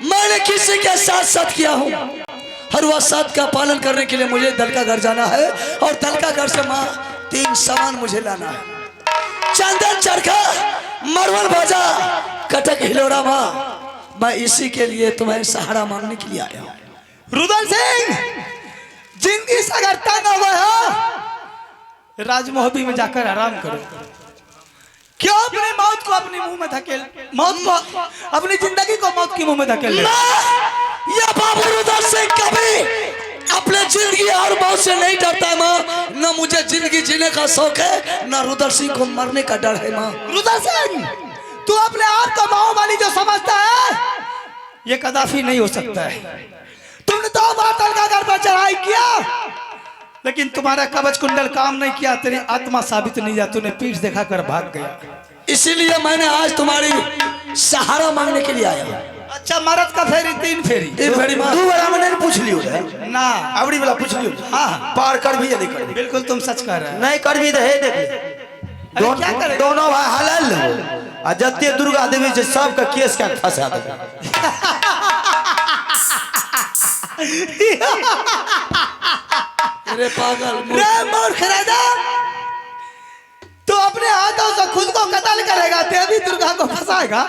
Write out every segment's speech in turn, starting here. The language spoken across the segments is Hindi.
मैंने किसी के साथ सत किया हूँ और वह सत का पालन करने के लिए मुझे दल का घर जाना है और दल का घर से माँ 3 सामान मुझे लाना है। चंदन चरखा, मरवन बाजा, कटक हिलोरा माँ। मैं इसी के लिए तुम्हें सहारा मांगने के लिए आया हूँ। रुदल सिंह, जिंदगी से अगर तंग हुआ है राजमहबी में जाकर आराम करो। क्यों अपनी मौत को अपने मुंह में धकेल, मौत को अपनी जिंदगी को मौत के मुंह में धकेल ले। ये बाबू रुदल सिंह कभी अपने जिंदगी और मौत से नहीं डरता है माँ। न मुझे जिंदगी जीने का शौक है, न रुदल सिंह को मरने का डर है माँ। रुदल सिंह, तू अपने आप को माओवादी जो समझता है ये कदापि नहीं हो सकता है। तुमने 2 बार तलका घर पर चढ़ाई किया लेकिन तुम्हारा कवच कुंडल काम नहीं किया, तेरी आत्मा साबित नहीं जा, तूने पीठ दिखाकर भाग गया। इसीलिए मैंने आज तुम्हारी सहारा मांगने के लिए आया हूँ। अच्छा, मरद का फेरी 3 फेरी 3 फेरी माँ। 2 बार मैंने पूछ लियो ना, आवड़ी वाला पूछ लियो। हाँ पार कर भी या नहीं कर भी? बिल्कुल तुम सच कह रहे हैं। नहीं कर भी तो है देख क्या करें? दोनों भाई हलाल लो आ जत्ते दुर्गा देवी से सबका केस का फंसा दे। अरे पागल मूर्ख राजा, तू अपने हाथों से खुद को कत्ल करेगा, देवी दुर्गा को फंसाएगा।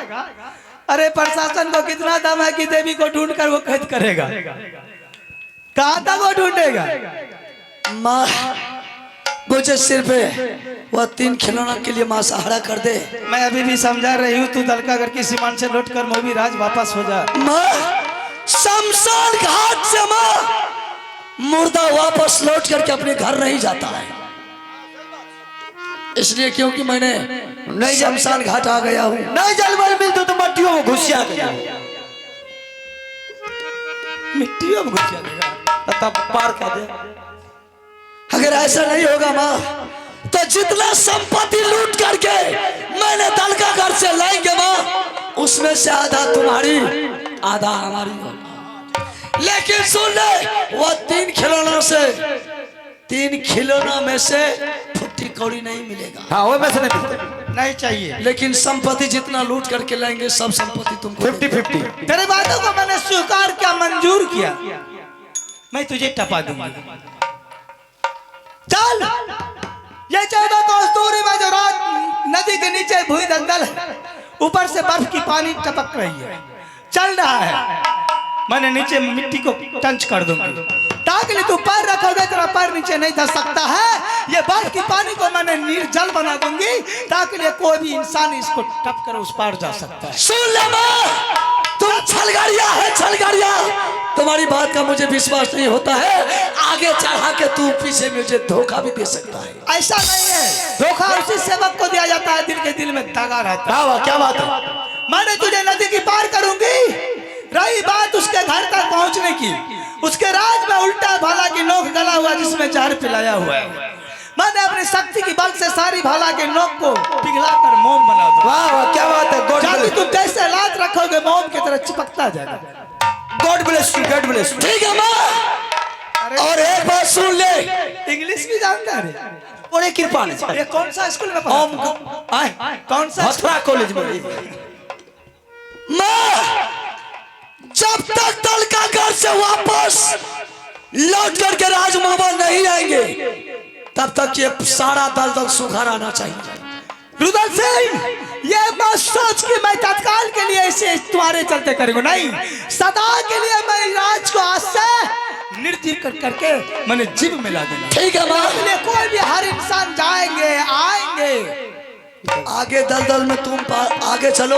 अरे प्रशासन को कितना दम है कि देवी को ढूंढ कर वो कैद करेगा? कहाँ तक वो ढूंढेगा? माँ मुझे सिर्फ वह 3 खिलौना के लिए माँ सहारा कर दे। मैं अभी भी समझा रही हूँ, तू दलकागर की सीमान से लौट कर मोबी राज वापस हो जा। माँ शमशान घाट से माँ मुर्दा वापस लौट करके अपने घर नहीं जाता है, इसलिए क्योंकि मैंने नहीं शमशान घाट आ गया हूँ। नहीं जलमल मिल तो मट्टियों में घुसिया गया, मिट्टियों में घुस जाएगा तब पार कर दे। अगर ऐसा नहीं होगा माँ तो जितना संपत्ति लूट करके मैंने दल का घर से लाएंगे माँ, उसमें से आधा तुम्हारी आधा हमारी होगा। लेकिन सुन ले, वो 3 खिलौनों से 3 खिलौनों में से फुट्टी कौड़ी नहीं मिलेगा। हाँ वो में से नहीं मिलता, नहीं चाहिए। लेकिन संपत्ति जितना लूट करके लाएंगे सब संपत्ति तुमको 50-50। तेरे बातों को मैंने स्वीकार किया, मंजूर किया, मैं तुझे टपा दूंगा। चल, ये 14 कस्तूरी में जो रात नदी के नीचे भूमि दलदल है, ऊपर से बर्फ की पानी टपक रही है, चल रहा है। मैंने नीचे मिट्टी को टंच कर दूंगी ताकि तू पैर रखोगे, तेरा पैर नीचे नहीं धस सकता है। ये बर्फ की पानी को मैंने निर्जल बना दूंगी ताकि कोई भी इंसान इसको टप कर उस पार जा सकता है। सुन ले माँ, तुम छलगाड़िया है, छलगाड़िया। तुम्हारी बात का मुझे विश्वास नहीं होता है, आगे चढ़ा के तू पीछे मुझे धोखा भी दे सकता है। ऐसा नहीं है, धोखा उसी सेवक को दिया जाता है दिल के दिल में दगा रहता है। क्या बात है? मैंने तुझे नदी की पार करूंगी। रही बात उसके घर तक पहुंचने की, उसके राज में उल्टा भाला की नोक गला हुआ जिसमें जहर पिलाया हुआ है। मैंने अपनी शक्ति की बल से सारी भाला के नोक को पिघलाकर मोम बना दूं। वाह वाह क्या बात है। गॉड तुम जैसे लात रखोगे मोम की तरह चिपकता जाएगा। God bless you, God bless you. ठीक है माँ, और एक बात सुन ले, इंग्लिश भी जानता है और एक कृपा नहीं। ये कौन सा स्कूल में पढ़ा? कौन सा हथुआ कॉलेज में? माँ जब तक दल का घर से वापस लौट करके राज मामा नहीं आएंगे तब तक ये सारा दल सूखा रहना चाहिए। रुदल सिंह, ये मत सोच कि मैं तत्काल के लिए इसे तुम्हारे चलते करूंगा, नहीं, सदा के लिए मैं राज को आज से निर्जीव करके मैंने जीव में ला दूंगा। ठीक है माँ, कोई भी हर इंसान जाएंगे आएंगे। आगे दलदल में तुम आगे चलो,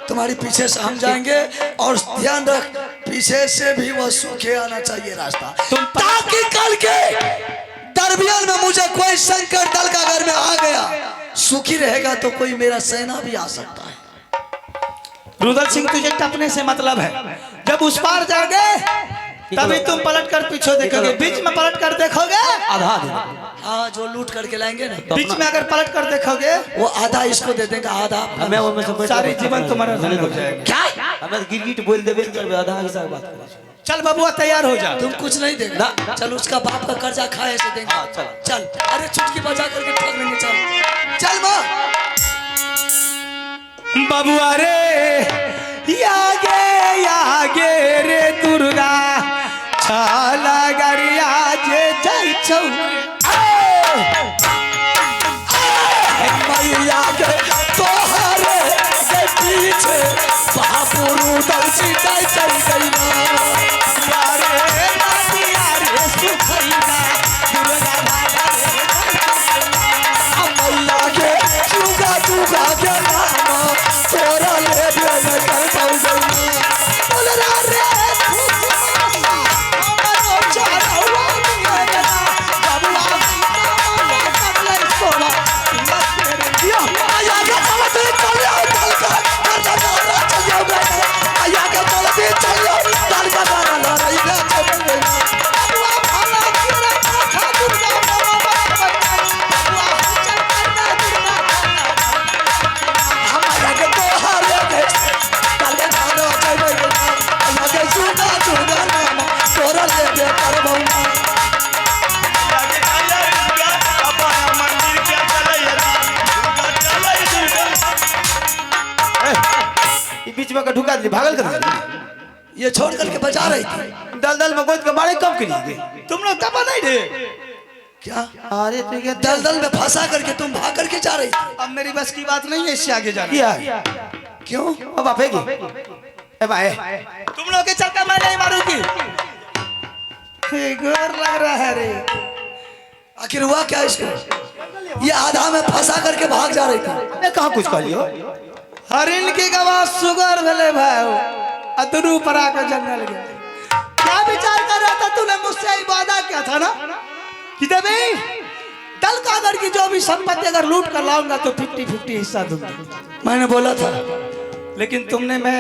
तुम्हारी पीछे से हम जाएंगे, और ध्यान रख पीछे से भी वो सूखे आना चाहिए रास्ता, ताकि कल के दरमियान में मुझे कोई संकट दल का घर में आ गया, सूखी रहेगा तो कोई मेरा सेना भी आ सकता है। रुदल सिंह, तुझे टपने से मतलब है, जब उस पार जाओगे तभी तुम पलट कर पीछे देखोगे, बीच में पलट कर देखोगे आधा दे। हाँ, जो लूट करके लाएंगे ना, बीच में अगर पलट कर देखोगे वो आधा इसको दे देंगे, आधा हमें वो में से सारी जीवन तुम्हारा धन्य हो जाएगा। क्या हमें गिरगिट बोल देबे करबे, आधा के साथ बात करें। चल बबुआ, तैयार हो जा। तुम कुछ नहीं देगा, चल उसका बाप का कर्जा खाए से देंगे। चल चल, अरे चुटकी बजा करके ठोक लेंगे। चल चल माँ। बबुआ रे, आगे आगे सूतल सीताई चल गई यारे नादिया रे सुखैया दुर्गा भागा मैया के चुगा चुगा के नाम तोरा ले दे कर चल गई बोलरा रे हमारो चारवा नियरा बबुआ कबले सोना या आया के चलते चल आओ दल का चल जाओ आया के चलते चल आओ दल का गाना ला रही है बबुआ भाला तेरा माथा दुर्गा बाबा बबुआ चल करना दुर्गा हम आया के तो हार गए कल के गाना चल गई आया के चुगा चुगा नाम तोरा ले दे कर बहुमा बीच में का ढुका दी भागल कर ये छोड़ करके बचा रही थी दलदल में गोद के मारे कब करिए तुम लोग दबा नहीं रे क्या अरे तो क्या दलदल में फंसा करके तुम भाग करके जा रही थी अब मेरी बस की बात नहीं है इससे आगे जाना किया क्यों अब आपेगी ए भाई तुम लोग के चक्कर में नहीं मारूंगी घर लग रहा है रे आखिर हुआ क्या इसको ये आधा में फंसा करके भाग जा रही थी मैं कहाँ कुछ कर लियो हरिण की गवा सुगर भले भाई अतरू पर आकर जंगल गया क्या विचार कर रहा था तूने मुझसे वादा किया था ना कि देवी दलकागढ़ की जो भी संपत्ति अगर लूट कर लाऊंगा तो 50-50 हिस्सा दूंगा मैंने बोला था लेकिन तुमने मैं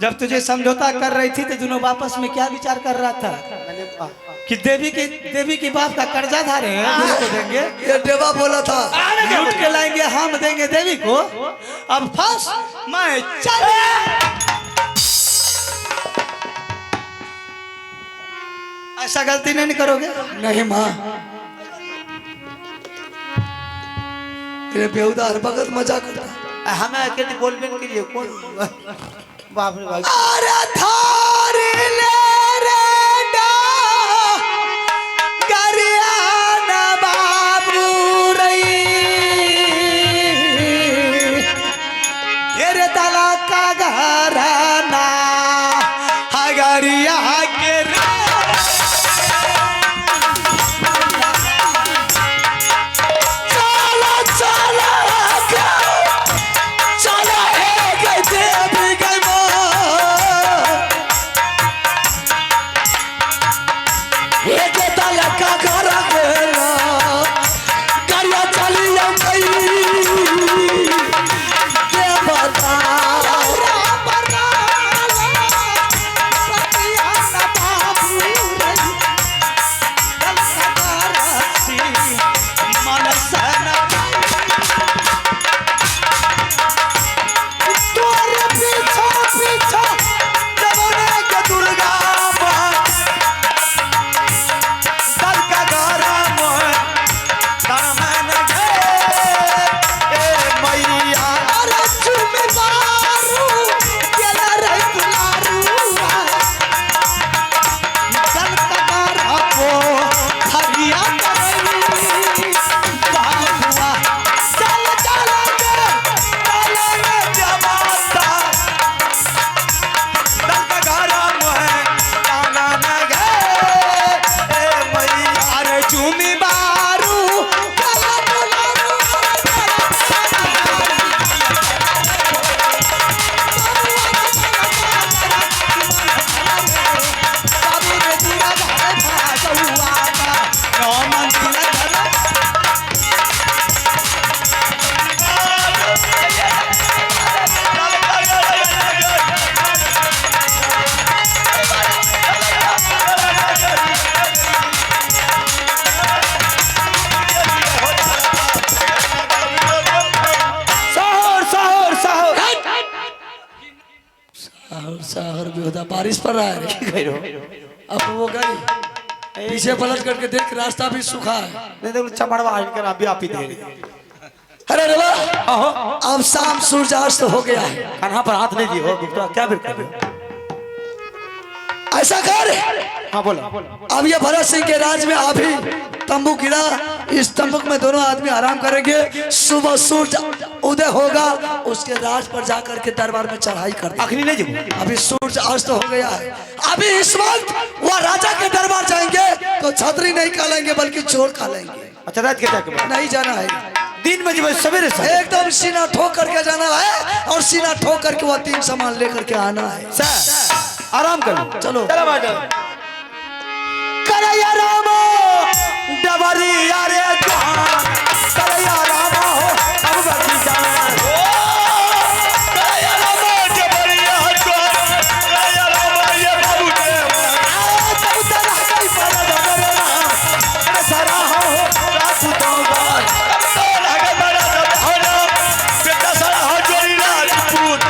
जब तुझे समझौता कर रही थी तो दोनों आपस में क्या विचार कर रहा था कि देवी की बाप का कर्जा धारे हैं उसको देंगे ये देवा बोला था लूट के लाएंगे हम देंगे देवी को अब फंस मैं चल ऐसा गलती नहीं करोगे नहीं माँ तेरे बेहुदा हर वक्त मजाक करता हमें अकेले बोलने के लिए कौन बाप रे बाप अरे थारी ले रे डा गरियाना बाबू रई ये रे दला का घराना हगरिया के रे चला चला चला एक देवी गई एक ताला का घर गेला गरिया चली गई के बता शहर भी होता बारिश पड़ रहा है अब वो गई पीछे पलट करके देख रास्ता भी सूखा है नहीं तो चमड़वा इनकर अभी आप ही दे रहे अरे रे अब शाम सूर्यास्त हो गया है कान्हा पर हाथ नहीं दिए हो गुप्ता क्या फिर कर रहे हो? ऐसा कर हाँ बोला अब ये भरत सिंह के राज में अभी तंबू गिरा इस तंबुक में दोनों आदमी आराम करेंगे। सुबह सूरज उदय होगा, उसके राज पर जाकर के दरबार में चढ़ाई कर देंगे। अखनी नहीं जब अभी सूरज अस्त हो गया है, अभी इस वक्त वह राजा के दरबार जाएंगे तो छतरी नहीं खालेंगे बल्कि चोर खा लेंगे। अच्छा रात के जाके नहीं जाना है, दिन में जब सवेरे से एकदम सीना ठोक करके जाना है और सीना ठोक करके वह 3 सामान लेकर के आना है। आराम करो। चलो चलो बाजा करैया राम डबरिया रे जान करैया राम हो अब बची जान करैया राम डबरिया जान करैया राम ये बाबू दे तब तेरा कई पर डबरिया सरा हो रात तो बार तो लगे बड़ा होना बेटा सरा हो जोरी राजपूत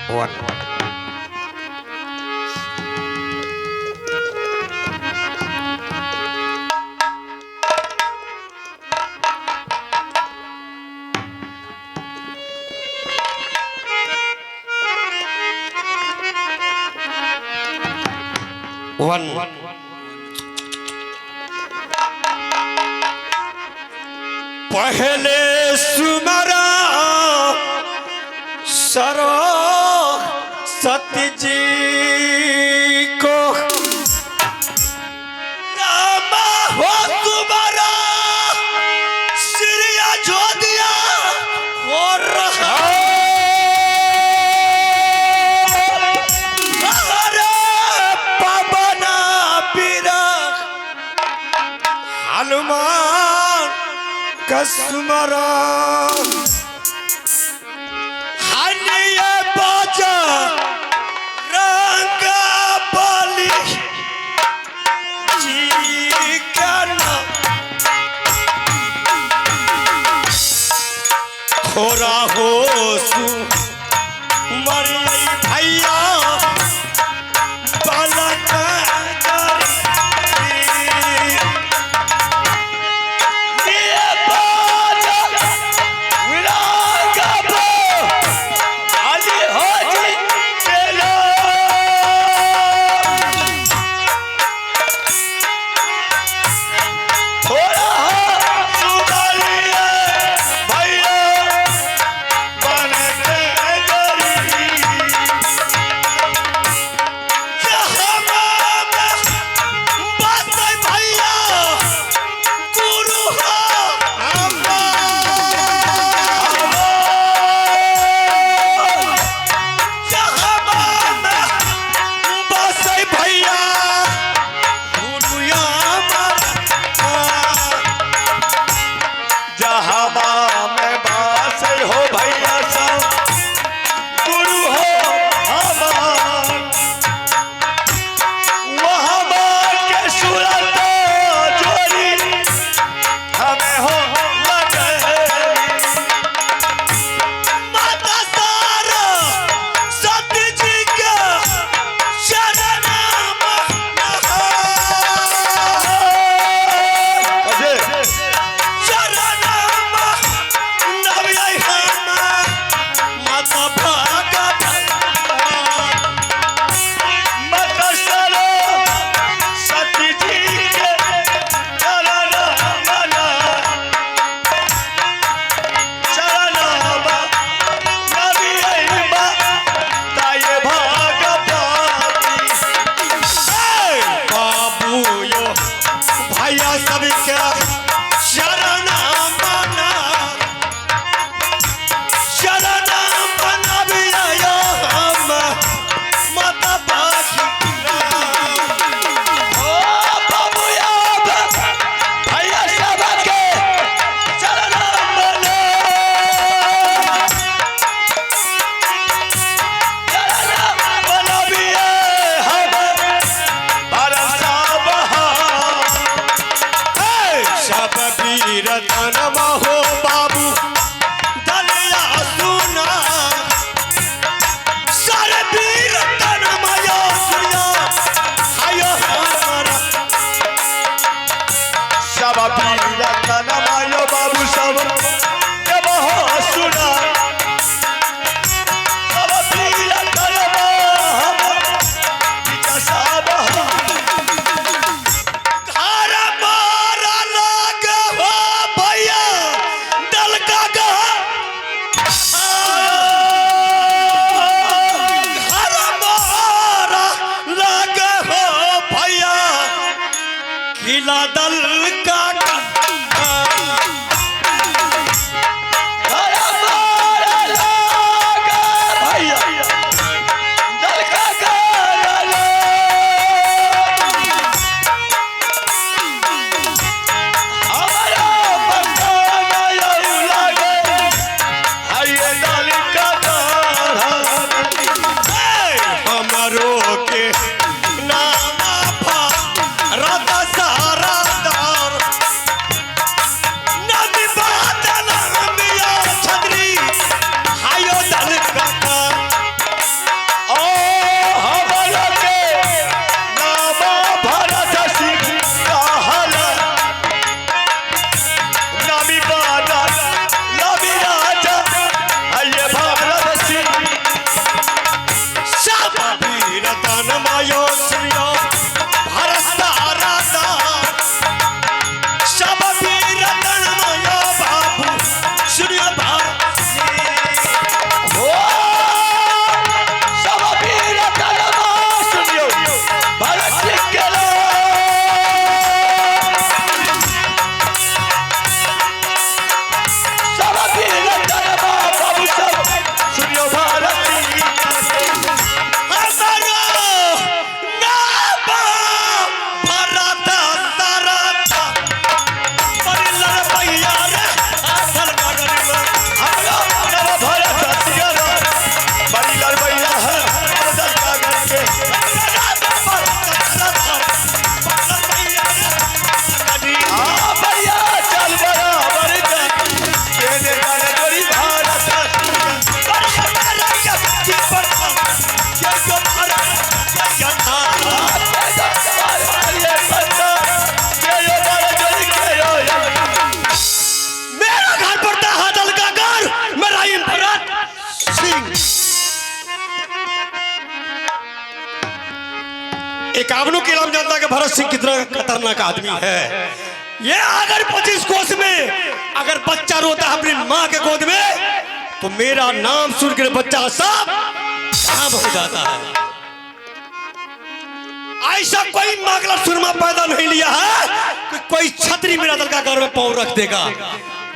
वन पहले सुमरा सरो सत्य जी को रामा हो तुम्हारा श्रिया जो दिया हो रहा पवना पीरा हनुमान कसमरा हनिए बाजा रंगा बलि जी करना खोरा हो सु मरी भैया बालक जिला दल का एकावनों के नाम जानता कि भरत सिंह कितना खतरनाक आदमी है। ये अगर 25 कोस में अगर बच्चा रोता है अपनी माँ के गोद में तो मेरा नाम सुनकर बच्चा सब काम हो जाता है। ऐसा कोई मागला सुरमा पैदा नहीं लिया है कि कोई छतरी मेरा दल का घर में पांव रख देगा।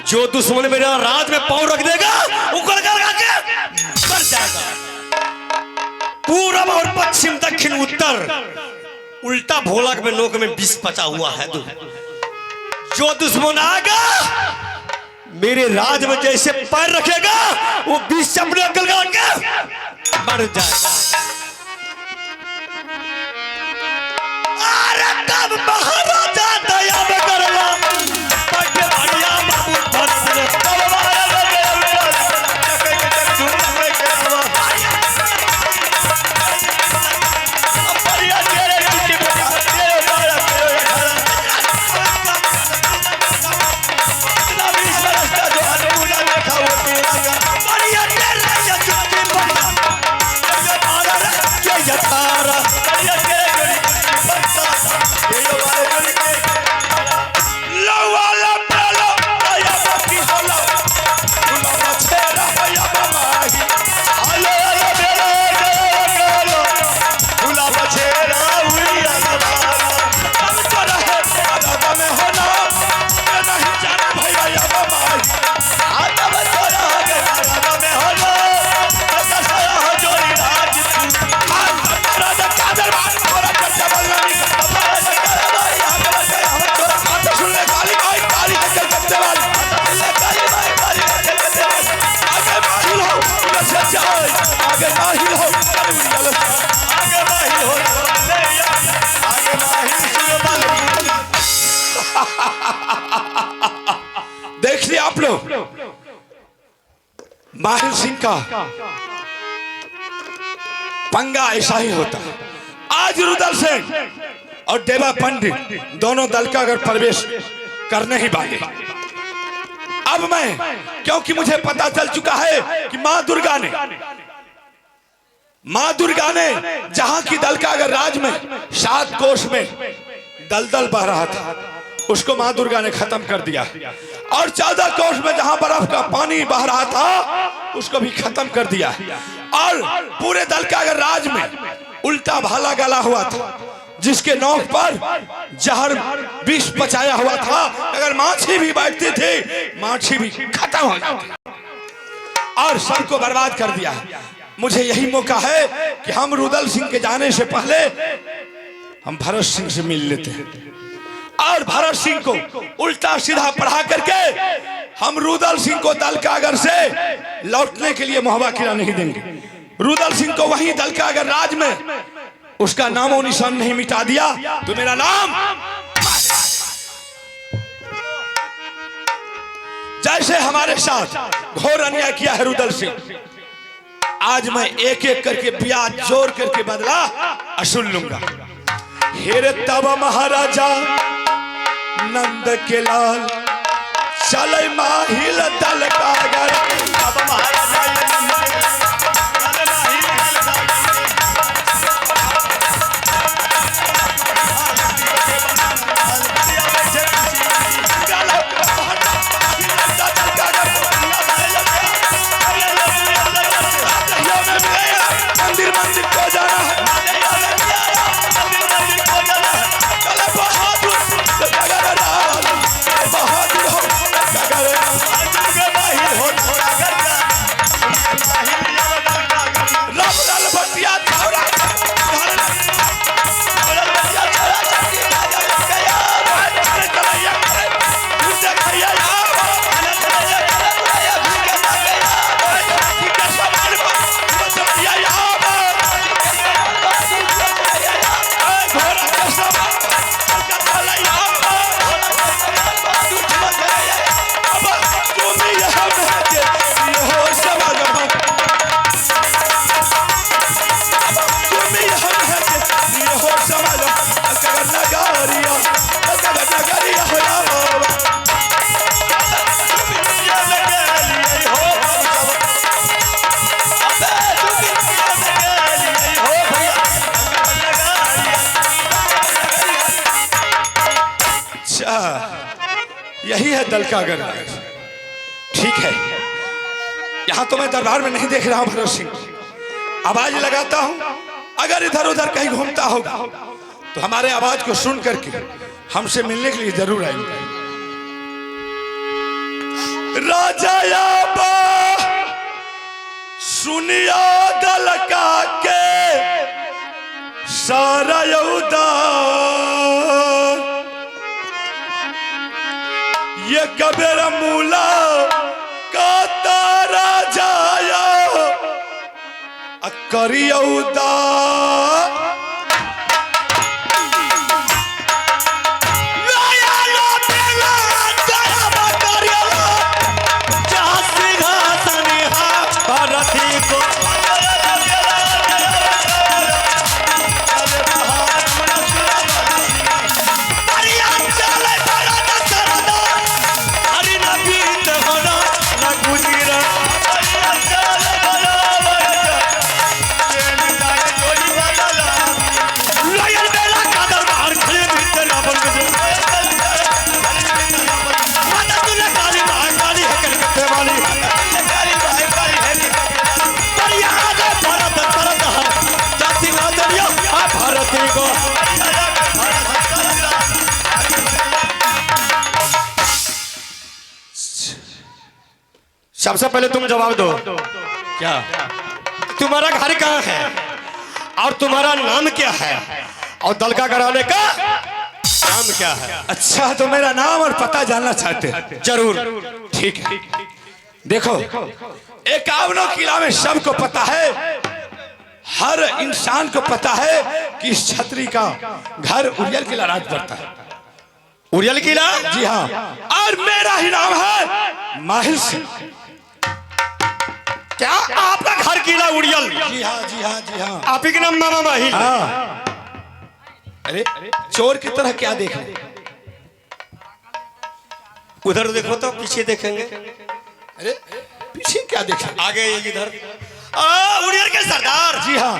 जो दुश्मन मेरा राज में पांव रख देगा उखड़ कर मर जाएगा। पूरब और पश्चिम दक्षिण उत्तर उल्टा भोलक में नोक में विष पचा हुआ है। जो दुश्मन आएगा मेरे राज में जैसे पैर रखेगा वो विष अपने गलगा के मर जाएगा। अरे तब महाराजा दया में करला पटे बढ़िया बाबू भरत देख लिया आप लोग माहिर सिंह का पंगा ऐसा ही होता। आज रुदल सिंह और देवा पंडित दोनों दल का अगर प्रवेश करने ही वाले। अब मैं क्योंकि मुझे पता चल चुका है कि मां दुर्गा ने जहां की दल का अगर राज में 7 कोष में दलदल बह रहा था उसको मां दुर्गा ने खत्म कर दिया और 14 कोष में जहां बर्फ का पानी बह रहा था उसको भी खत्म कर दिया और पूरे दल का अगर राज में उल्टा भाला गला हुआ था जिसके नोक पर जहर विष पचाया हुआ था, अगर माछी भी बैठती थी माछी भी खत्म हो जाती और सबको बर्बाद कर दिया। मुझे यही मौका है कि हम रुदल सिंह के जाने से पहले हम भरत सिंह से मिल लेते हैं और भरत सिंह को उल्टा सीधा पढ़ा करके हम रुदल सिंह को दलकागर से लौटने के लिए मोहबा किरा नहीं देंगे। रुदल सिंह को वहीं दलकागर राज में उसका नामो निशान नहीं मिटा दिया तो मेरा नाम जैसे हमारे साथ घोर अन्याय किया है रुदल सिंह, आज मैं एक एक करके ब्याज जोड़ करके बदला असूल लूंगा। हेरे तब महाराजा नंद के लाल चले माहिल दलकागर, तब महाराजा मंदिर को जाना है, बहादुर हो रब बतिया यही है दलकागर। ठीक है, यहां तो मैं दरबार में नहीं देख रहा हूं भरत सिंह, आवाज लगाता हूं, अगर इधर उधर कहीं घूमता होगा तो हमारे आवाज को सुन करके हमसे मिलने के लिए जरूर आएंगे। राजा याबा सुनिया दलका के सारा यहूदा ये कबीर मूला का तारा जाया करियौदा सबसे पहले तुम जवाब दो, क्या तुम्हारा घर कहाँ है और तुम्हारा नाम क्या है और दलका घराने का नाम क्या है? अच्छा, तो मेरा नाम और पता जानना चाहते हैं? जरूर। ठीक है, देखो 51 किला में सबको पता है, हर इंसान को पता है कि इस छतरी का घर उरियल किला राज पड़ता है। उरियल किला? जी हाँ, और मेरा ही नाम है माहिल सिंह। क्या आपका घर किला उड़ियल? जी हाँ, जी हाँ, जी हाँ। आप ही के नाम मामा माहिल? हाँ। अरे चोर की तरह क्या देख रहे? उधर देखो तो पीछे देखेंगे। अरे पीछे क्या देख रहे? आगे इधर। उड़ियल के सरदार। जी हाँ,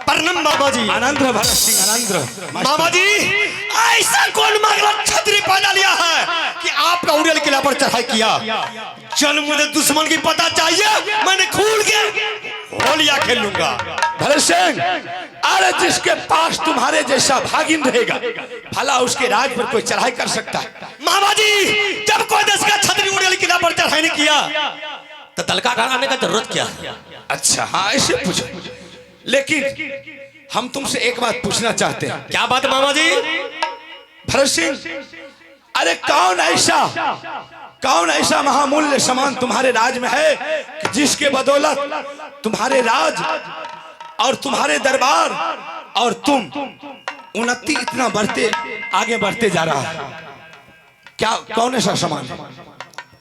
प्रणाम बाबा जी। आनंद भरत सिंह, आनंद। बाबा जी, ऐसा कौन मांगला छतरी पहना लिया है कि आपका उड़ियल किला पर चढ़ाई किया? चल मुझे दुश्मन की पता चाहिए, मैंने खून के होलिया खेल लूंगा। भरत सिंह, अरे जिसके पास तुम्हारे जैसा भागिन रहेगा भला उसके राज पर कोई चढ़ाई कर सकता है? मामा जी जब कोई देश का छतरी उड़ेल किला पर चढ़ाई नहीं किया तो दलका घर आने का जरूरत क्या है? अच्छा हाँ ऐसे पूछो, लेकिन हम तुमसे एक बात पूछना चाहते हैं। क्या बात मामा जी? भरत सिंह, अरे कौन ऐसा महामूल्य सामान तुम्हारे राज में है कि जिसके बदौलत तुम्हारे राज और तुम्हारे दरबार और तुम उन्नति इतना आगे बढ़ते जा रहा है? क्या कौन ऐसा सामान है?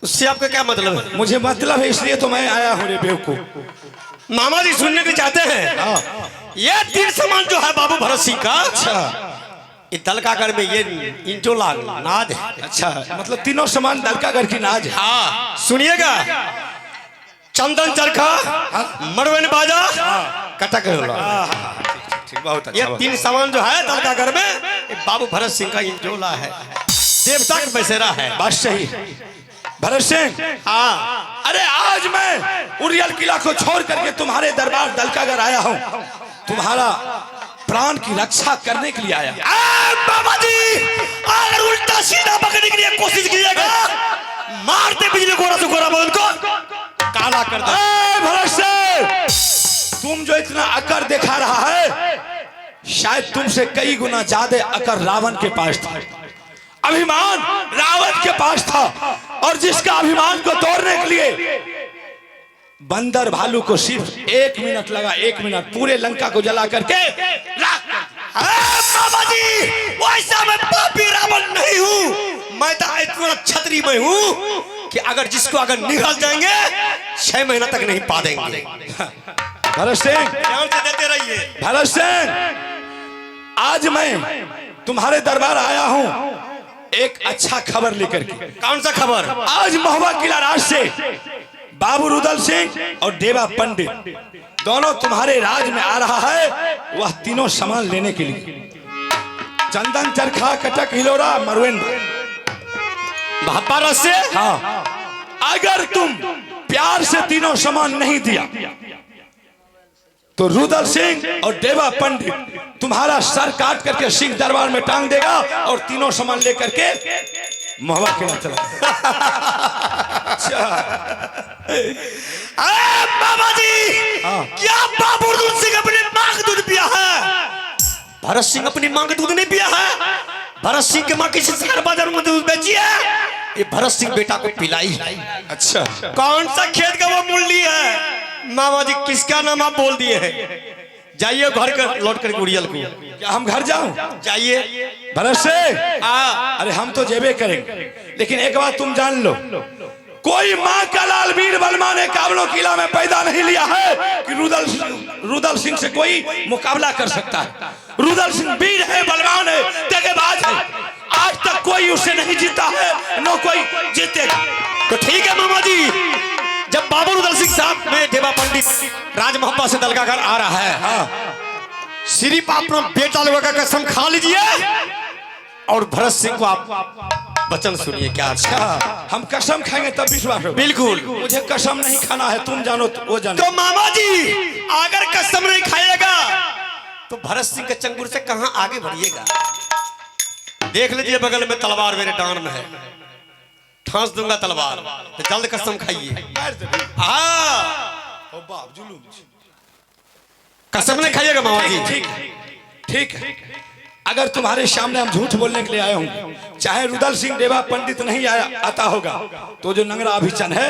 उससे आपका क्या मतलब है? मुझे मतलब है इसलिए तो मैं आया हूँ रे बेवकूफ। मामा जी सुनने के चाहते हैं? ये 3 सामान जो है बाबू भरत सिंह का, अच्छा ये दलकागढ़ में ये इंजोला नाज है। अच्छा, मतलब तीनों सामान दलकागढ़ की नाज है। हाँ सुनिएगा, चंदन चरखा, मरवेन बाजा, कटक रोला, ठीक बहुत ये अच्छा। 3 सामान जो है दलकागढ़ में ये बाबू भरत सिंह का इंजोला है, देवता का बसेरा है। बात सही भरत सिंह। हाँ अरे आज मैं उरियल किला को छोड़ करके तुम्हारे दरबार दलकागढ़ आया हूँ, तुम्हारा प्राण की रक्षा करने के लिए आया। बाबा जी अगर उल्टा सीधा पकड़ने के लिए कोशिश कीजिएगा मारते बिजली गोरा से गोरा बोल को काला कर दे। भरत सिंह, तुम जो इतना अकड़ दिखा रहा है शायद तुमसे कई गुना ज्यादा अकड़ रावण के पास था, अभिमान रावण के पास था, और जिसका अभिमान को तोड़ने के लिए बंदर भालू को सिर्फ 1 मिनट लगा, 1 मिनट पूरे लंका को जला करके बाबा जी वैसा मैं पापी रावण नहीं हूँ, मैं तो इतना छतरी में हूँ कि अगर जिसको अगर निगल जाएंगे 6 महीना तक नहीं पा देंगे। भरत सिंह, ध्यान से देते रहिए। भरत सिंह, आज मैं तुम्हारे दरबार आया हूँ एक अच्छा खबर लेकर के। कौन सा खबर? आज महुआ किला राज से बाबू रुदल सिंह और देवा पंडित दोनों तुम्हारे राज में आ रहा है, वह तीनों सामान लेने के लिए। चंदन चरखा, कटक हिलोरा, मरवेन भापारस से। हाँ, अगर तुम प्यार से तीनों सामान नहीं दिया तो रुदल सिंह और देवा पंडित तुम्हारा सर काट करके सिंह दरबार में टांग देगा और तीनों सामान लेकर के महुआ किला चला। बाबा जी क्या बाबू रुदल सिंह अपने मां का दूध पिया है? भरत सिंह अपनी मां का दूध नहीं पिया है। भरत सिंह के मां किसी शहर बाजार में दूध बेची है, ये भरत सिंह बेटा को पिलाई है। अच्छा, कौन सा खेत का वो मूली है? मामा जी किसका नाम आप बोल दिए हैं? जाइए घर कर लौट कर उड़ियल को। क्या हम घर जाऊं? जाइए। भरत से अरे हम तो जेबे करेंगे, लेकिन एक बात तुम जान लो, कोई माँ का लाल वीर बलमा ने काबलो किला में पैदा नहीं लिया है कि रुदल सिंह से कोई मुकाबला कर सकता है। रुदल सिंह वीर है, बलवान है, तेगेबाज है, आज तक कोई उससे नहीं जीता है, न कोई जीतेगा। तो ठीक है मामा जी, जब बाबू रुदल सिंह साहब में देवा पंडित राज मोहब्बत से दलकागढ़ आ रहा है, सिर्फ अपना बेटा लोगों का कसम खा लीजिए और भरत सिंह को आप वचन सुनिए। क्या? अच्छा, हम कसम खाएंगे तब विश्वास होगा? बिल्कुल। मुझे कसम नहीं खाना है, तुम जानो वो जानो। तो मामा जी अगर कसम नहीं खाएगा तो भरत सिंह के चंगुर से कहां आगे बढ़िएगा? देख लीजिए बगल में तलवार मेरे डांड में है, ठांस दूंगा तलवार, तो जल्द कसम खाइए। कसम नहीं खाइएगा मामा जी। ठीक है, अगर तुम्हारे सामने हम झूठ बोलने के लिए आए होंगे, चाहे रुदल सिंह देवा पंडित नहीं आता होगा, तो जो नंगरा अभिचन है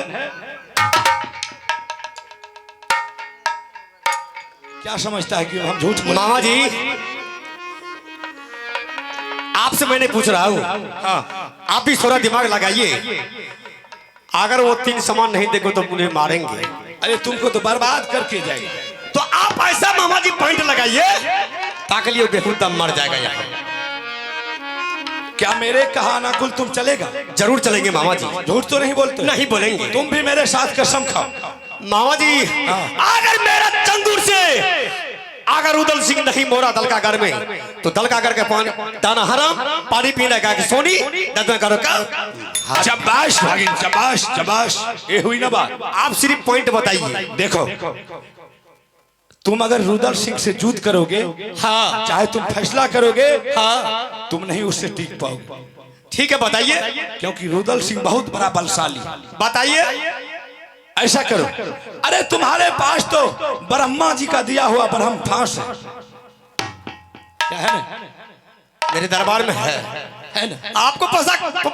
क्या समझता है कि हम झूठ बोल? मामा जी आपसे मैंने पूछ रहा हूँ, आप भी थोड़ा दिमाग लगाइए। अगर वो 3 सामान नहीं देखो तो मुझे मारेंगे। अरे तुमको तो बर्बाद करके जाएगा। तो आप ऐसा मामा जी पॉइंट लगाइए ताकि लिए बेहुदा मर जाएगा यहाँ। क्या मेरे कहा अनुकूल तुम चलेगा? जरूर चलेंगे मामा जी। झूठ तो नहीं बोलते? नहीं बोलेंगे। तुम भी मेरे साथ कसम खाओ। मामा जी अगर मेरा चंदूर से अगर रुदल सिंह नहीं मोरा दलकागढ़ में तो दलकागढ़ का पानी दाना हराम, पानी पीने का कि सोनी दलकागढ़ का। शाबाश भागिन, शाबाश शाबाश, ये हुई ना बात। आप सिर्फ पॉइंट बताइए। देखो तुम अगर रुदल सिंह से युद्ध करोगे, हाँ चाहे तुम फैसला करोगे, हाँ तुम नहीं उससे टिक पाओगे, ठीक है बताइए, क्योंकि रुदल सिंह बहुत बड़ा बलशाली। बताइए। ऐसा करो, अरे तुम्हारे पास तो ब्रह्मा जी का दिया हुआ ब्रह्म फांस है, क्या है ना? मेरे दरबार में है ना? आपको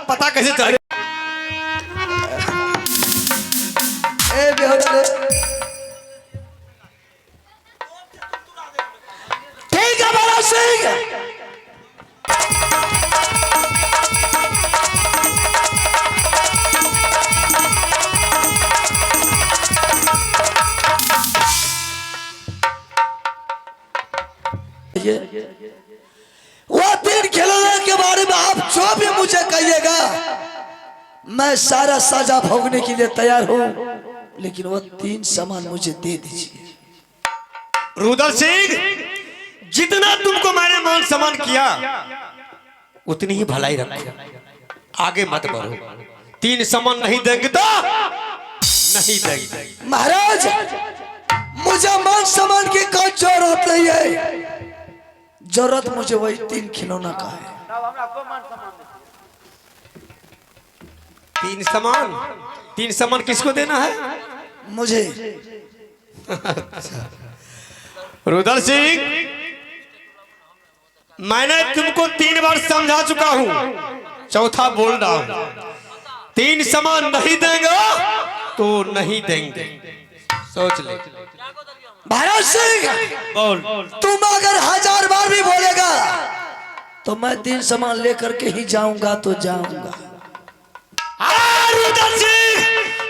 पता कैसे चले? ए बेहोदले, ठीक है भरत सिंह, वो 3 खिलौने के बारे में आप जो भी मुझे कहिएगा, मैं सारा सजा भोगने के लिए तैयार हूं, लेकिन वो 3 सामान मुझे दे दीजिए। रुदल सिंह, जितना तुमको मैंने मान सम्मान किया उतनी ही भलाई रखो, आगे मत बढ़ो। 3 सामान नहीं देंगे तो नहीं देंगे। महाराज, मुझे मान सम्मान की कोई जरूरत नहीं है, जरूरत मुझे वही 3 खिलौना का है। 3 सामान किसको देना है? मुझे। रुदल सिंह, मैंने तुमको 3 बार समझा चुका हूं, चौथा बोल रहा हूं, 3 सामान नहीं देंगे तो नहीं देंगे, सोच ले। भरत सिंह, बोल। तुम अगर 1000 बार भी बोलेगा तो मैं 3 सामान लेकर के ही जाऊंगा तो जाऊंगा। रुदल सिंह,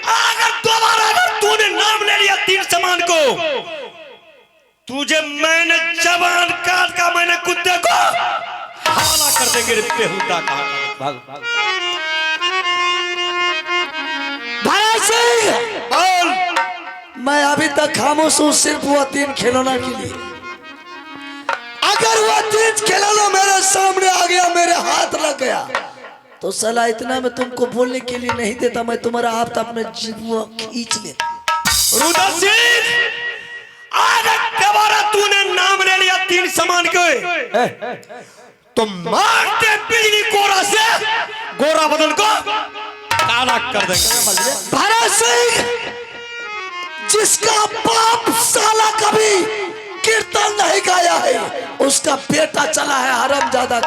अगर दोबारा तूने नाम ले लिया 3 सामान को, तुझे मैंने जबान काट का मैंने कुत्ते को हवाला कर देंगे रे बेहुदा का। भाग भाग। भरत सिंह, बोल। मैं अभी तक खामोश हूं सिर्फ वो 3 खिलौना के लिए। अगर वो 3 खिलौना मेरे सामने आ गया, मेरे हाथ लग गया, तो साला इतना मैं तुमको बोलने के लिए नहीं देता, मैं तुम्हारा हाथ अपने जीवा खींच लेता। रुदल सिंह, अगर दोबारा तूने नाम ले लिया 3 सामान के, तो मारते बिजली कोरा से गोरा बदन को काला कर देंगे। भरत सिंह, जिसका बाप साला कभी कीर्तन नहीं गाया है, उसका बेटा चला है हरामजादा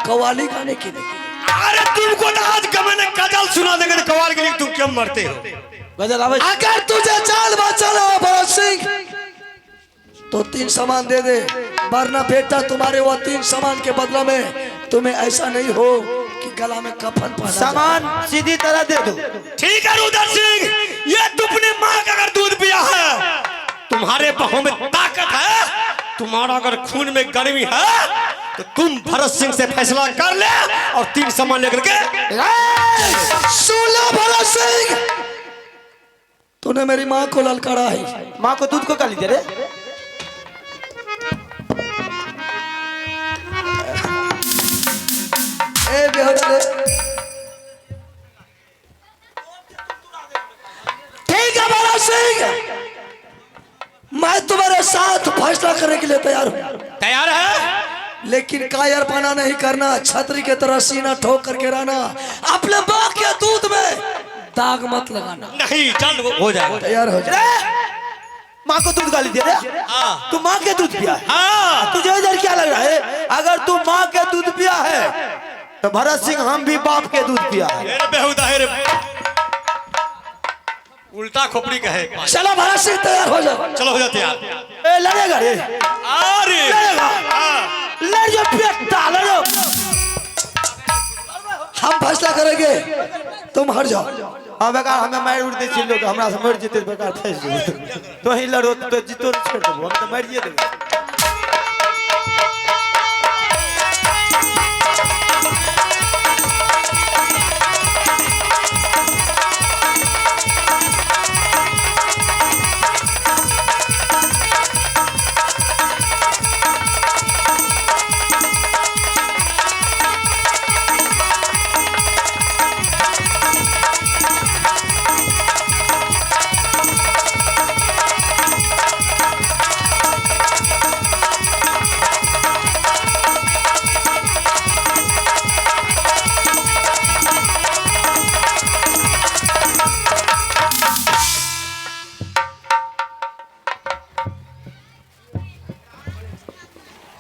कव्वाली गाने के लिए। अरे तुमको ना आज का मैंने गजल सुना देंगे तो कव्वाली के लिए तुम क्यों मरते हो? गजल आवे। अगर तुझे चाल बचाना है भरत सिंह, तो 3 सामान दे दे, वरना बेटा तुम्हारे वो 3 सामान के बदला में तुम्हें ऐसा नहीं हो कि गला में कफन पहना सामान सीधी तरह दे दो। ठीक है रुदल सिंह, ये तुमने माँ का अगर दूध पिया है, तुम्हारे बाहों में ताकत है, तुम्हारा अगर खून में गर्मी है, तो तुम भरत सिंह से फैसला कर ले और 3 सामान लेकर के। सुन लो भरत सिंह, तूने मेरी माँ को ललकारा है। माँ को दूध को गाली दे रे। ए बेहोदले, ठीक है भरत सिंह, मैं तुम्हारे साथ फैसला करने के लिए तैयार हूँ, तैयार है? लेकिन कायरपना नहीं करना, छतरी के तरह सीना ठोक करके रहना, अपने माँ के दूध में दाग मत लगाना। नहीं, चल हो जाएगा। तैयार हो जा। माँ को दूध गाली दे रे। हाँ। तू माँ के दूध पिया है? हाँ। तुझे इधर क्या लग रहा है? अगर तू माँ के दूध पिया है तो भरत सिंह हम भी बाप के दूध पिया है। अरे बेहुदा है रे, उल्टा खोपड़ी का है। चलो भरत सिंह, तैयार हो जाओ। चलो हो जाते यार। ए लड़ेगा रे, अरे लड़ेगा, लड़ जो पेटा लड़ो। हम फैसला करेंगे, तुम हट जाओ। हाँ बेकार हमें मार उड़ दे चिल्लो का, हमरा से मर जीते बेकार फंस जो। तो ही लड़ो तो जीतो छोड़ दो, हम तो मरिए देंगे।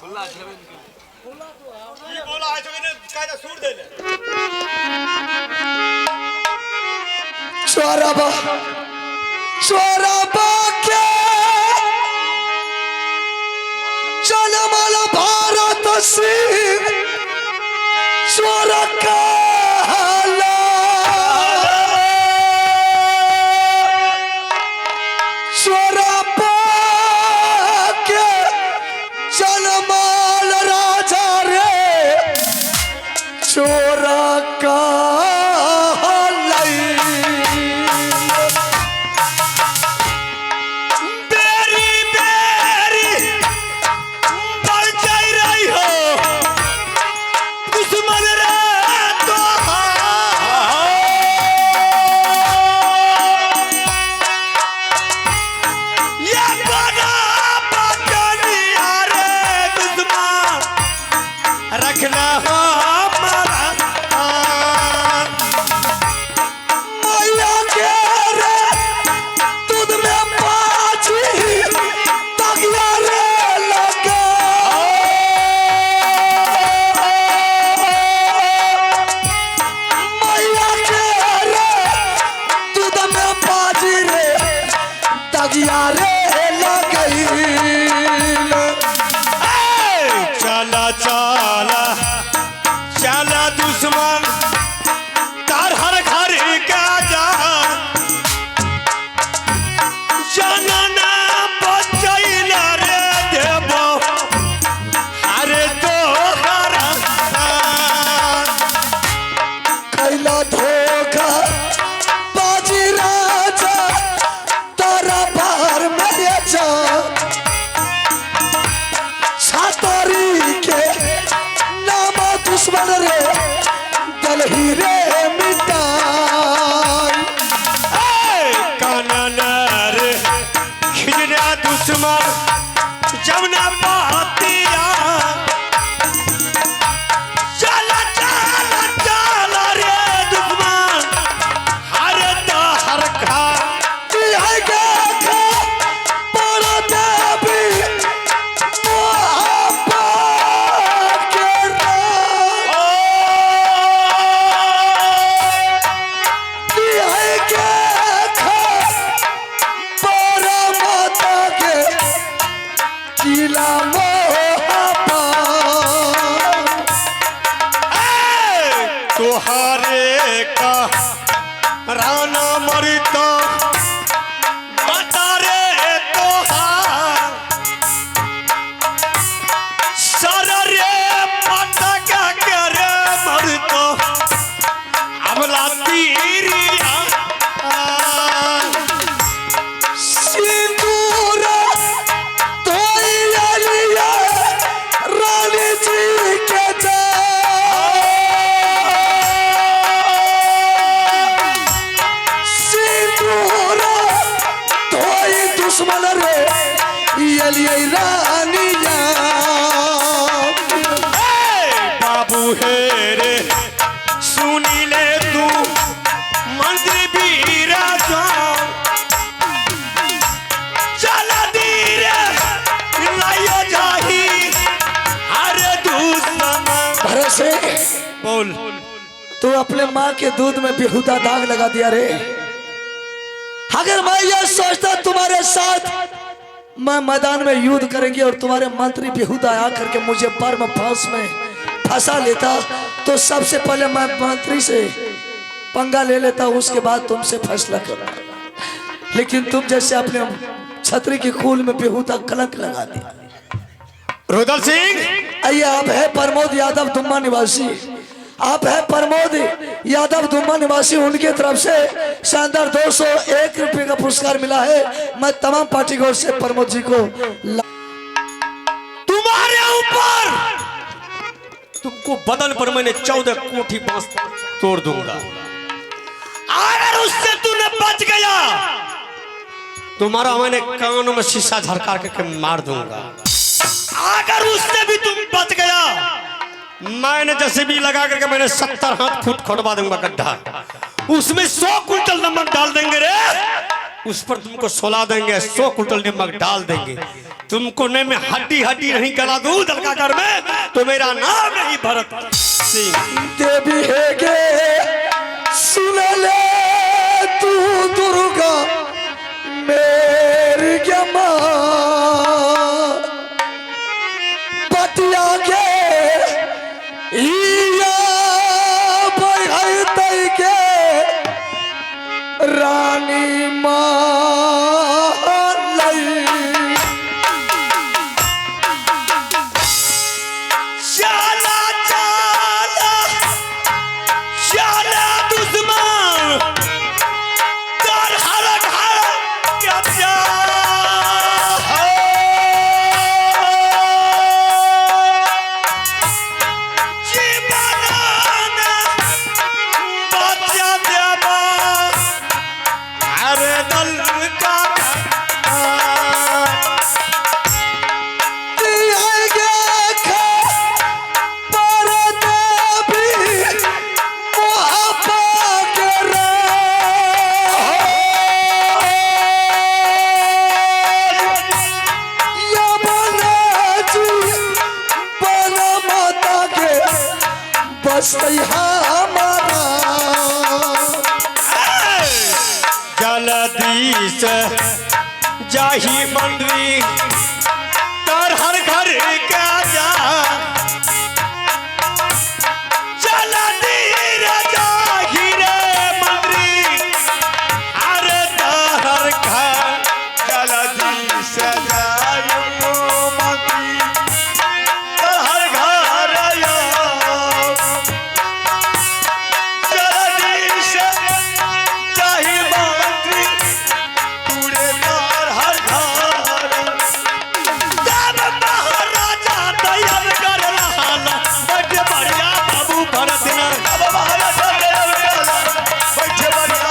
बोला है जो इन्हें कायदा सूट दे ले चोरबा के जनमल भारत सिंह चोर कहला चोरबा के जनमल राजा रे चोर बेरी बेरी बढ़ जाई रही हो दुश्मन रे तो ये बना बचनिया रे दुश्मन रखना हमारा मैया के रे दूध में पाछी तगिया रे लगा मैया के रे दूध में पाछी रे तगिया रे लगई चला चला चला दुश्मन तार हर घर का जाना बचैला रे देवो अरे तो कैला धोखा बाजी राजा तारा बाहर मेरे जा छातारी के नाम दुश्मन रे दलही रे मिटाई कानन रे खिजरा दुश्मन जमुना पातिया चला चला चला रे दुश्मन हर दहर खा है के खा बड़ा देवी मोहब्बत के राह है के खा बड़ा माता के किला मोहब्बत तुहारे का राना मरितो बता रे तोहार सर रे पटका के रे मरितो अबला तीरिया सिंदूर धोइया लिया रानी जी के जा सिंदूर धोई दुश्मन रे ये लिए रानिया बाबू हे रे सुनी ले तू मंत्री बीरा चला धीरे लाइयो जाही अरे दुश्मन भरोसे बोल तू अपने माँ के दूध में बेहुदा दाग लगा दिया रे। अगर मैं ये सोचता तुम्हारे साथ मैं मैदान में युद्ध करेंगे और तुम्हारे मंत्री बेहुदा आकर के मुझे पर्म फांस में फंसा लेता तो सबसे पहले मैं मंत्री से पंगा ले लेता, उसके बाद तुमसे फैसला करता। लेकिन तुम जैसे अपने छतरी की खून में बेहुदा कलंक लगा दिया। रुदल सिंह आइए, आप है प्रमोद यादव दुम्मा निवासी, आप है प्रमोद यादव दुम्मा निवासी। उनकी तरफ से शानदार 201 रुपए का पुरस्कार मिला है। मैं तमाम पार्टी की ओर से प्रमोद जी को तुम्हारे ऊपर तुमको बदन पर मैंने 14 कोठी बांस तोड़ दूंगा। अगर उससे तूने बच गया तुम्हारा मैंने कानों में शीशा झरका के मार दूंगा। अगर उससे भी तुम बच गया मैंने जैसे भी लगा करके मैंने 70 हाथ फुट खोदवा दूंगा गड्ढा, उसमें 100 कुंटल नमक डाल देंगे रे, उस पर तुमको सोला देंगे, 100 कुंटल नमक डाल देंगे। तुमको ने में हड्डी हड्डी नहीं गला दूं दलकागर में, तो मेरा नाम नहीं भरत सिंह। देवी है गे सुन ले तू दुर्गा मेरी माँ, पटिया के इया भाई तई के रानी माँ लई। चाला चाला चाला दुश्मन कर हर घर क्या जीवन बचा देवा अरे दल का हमारा जल्दी से जाही मंडली तर हर घर का जा जल्दी रे जाही रे मंडली अरे तर घर जल्दी से जाही मंडली तर हर घर या जल्दी से जाही मंडली पूरे तर हर घर तब महाराजा तैयार कर रहा बड़े बढ़िया बाबू भरत तब महाराजा तैयार कर बैठे बढ़िया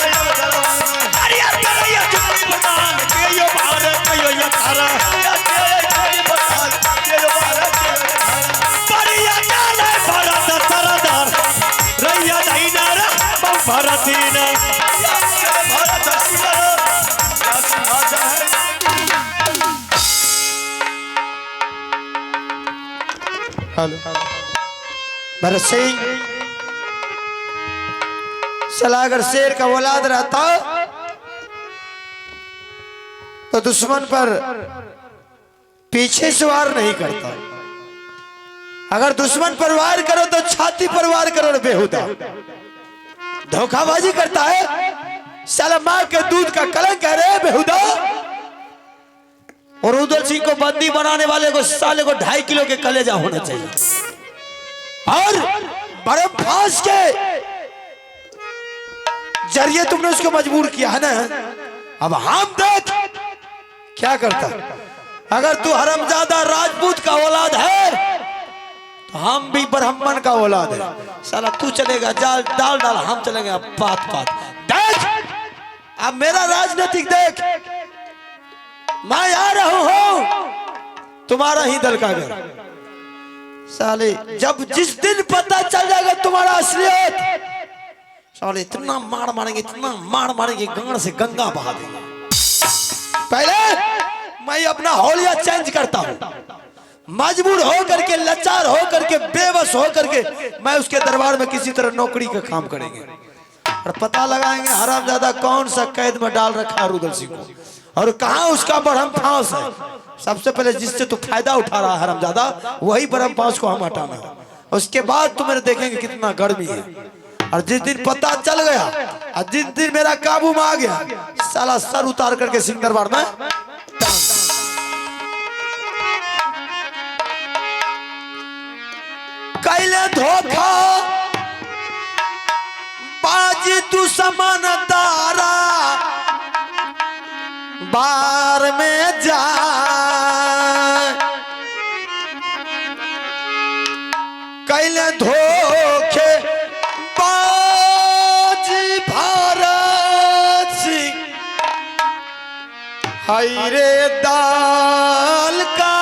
अरे करैया चुनी बता के यो भारत यो ये थारा बढ़िया चले भरत सरदार रैया नहीं ना रे भरतीना भरत हेलो भरत सिंह, सला अगर शेर का औलाद रहता तो दुश्मन पर पीछे से वार नहीं करता। अगर दुश्मन पर वार करो तो छाती पर वार करो बेहुदा। धोखाबाजी करता है, साला माँ के दूध का कलंक है रे बेहुदा। और उदल सिंह को बंदी बनाने वाले को साले को 2.5 किलो के कलेजा होना चाहिए। और बड़े फांस के जरिए तुमने उसको मजबूर किया है ना। अब हम देख क्या करता। अगर तू हरमजादा राजपूत का औलाद है तो हम भी ब्राह्मण का औलाद है। साला तू चलेगा जाल डाल डाल, हम चलेंगे पात पात। देख अब मेरा राजनीतिक देख, मैं आ रहा हूं तुम्हारा ही दल का घर। साले जब जिस दिन पता चल जाएगा तुम्हारा असलियत, साले इतना मार मारेंगे, इतना मार मारेंगे, गंगा से गंगा बहा देंगे। पहले मैं अपना होलिया चेंज करता हूं। मजबूर हो करके, लाचार हो करके, बेबस हो करके मैं उसके दरबार में किसी तरह नौकरी का काम करेंगे और पता लगाएंगे हरामजादा कौन सा कैद में डाल रखा है रुदल सिंह को और कहां उसका बरहम फांस है। सबसे पहले जिससे तू फायदा उठा रहा है हरामजादा, वही बरहम फांस को हम हटाना है। उसके बाद तुम्हें देखेंगे कितना गर्मी है। और जिस दिन पता चल गया और जिस दिन मेरा काबू में आ गया, साला सर उतार करके सिंह दरबार में कैले धोखा बाजी तू समानदारा बार में जा कैले धोखे बाजी भारत सिंह हाय रे दाल का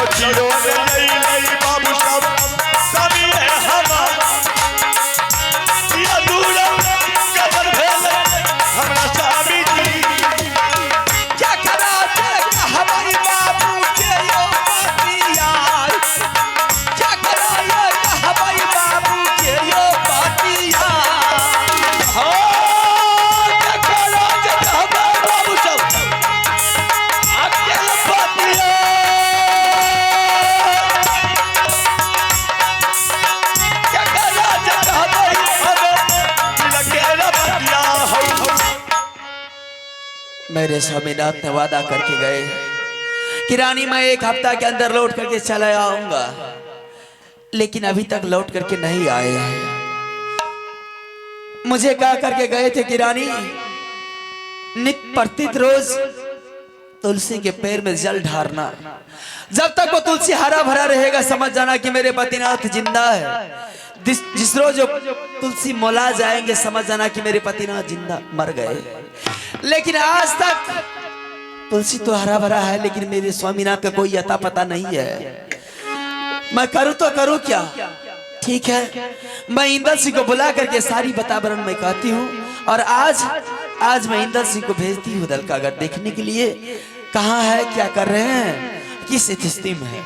चलो चिरो ले ले बाबू सब सभी है हवा या दूर कबर भेल हमरा स्वामी जी क्या करा दे हमारी बाबू के यो पातिया क्या करा दे हमारी बाबू के यो पातिया हो क्या करा दे हमारे बाबू सब अकेला पातिया क्या करा दे हमारी अकेला पातिया हो मेरे स्वामीनाथ ने वादा करके गए कि रानी मैं 1 हफ्ता के अंदर लौट करके चला आऊंगा, लेकिन अभी तक लौट करके नहीं आए हैं। मुझे कहा करके गए थे कि रानी नित्य प्रतित रोज तुलसी के पैर में जल ढारना, जब तक वो तुलसी हरा भरा रहेगा समझ जाना कि मेरे पतिनाथ जिंदा है। जिस रोज तुलसी मोला जाएंगे समझ जाना कि मेरे पतिनाथ जिंदा मर गए। लेकिन आज तक तुलसी तो हरा भरा है, लेकिन मेरे स्वामीनाथ का कोई अता पता नहीं है। मैं करूं तो करूं क्या? ठीक है, मैं इंदल सिंह को बुला करके सारी बतावरण मैं कहती हूँ, और आज मैं इंदल सिंह को भेजती हूँ दलकागढ़ देखने के लिए कहाँ है, क्या कर रहे हैं, किस स्थिति में है।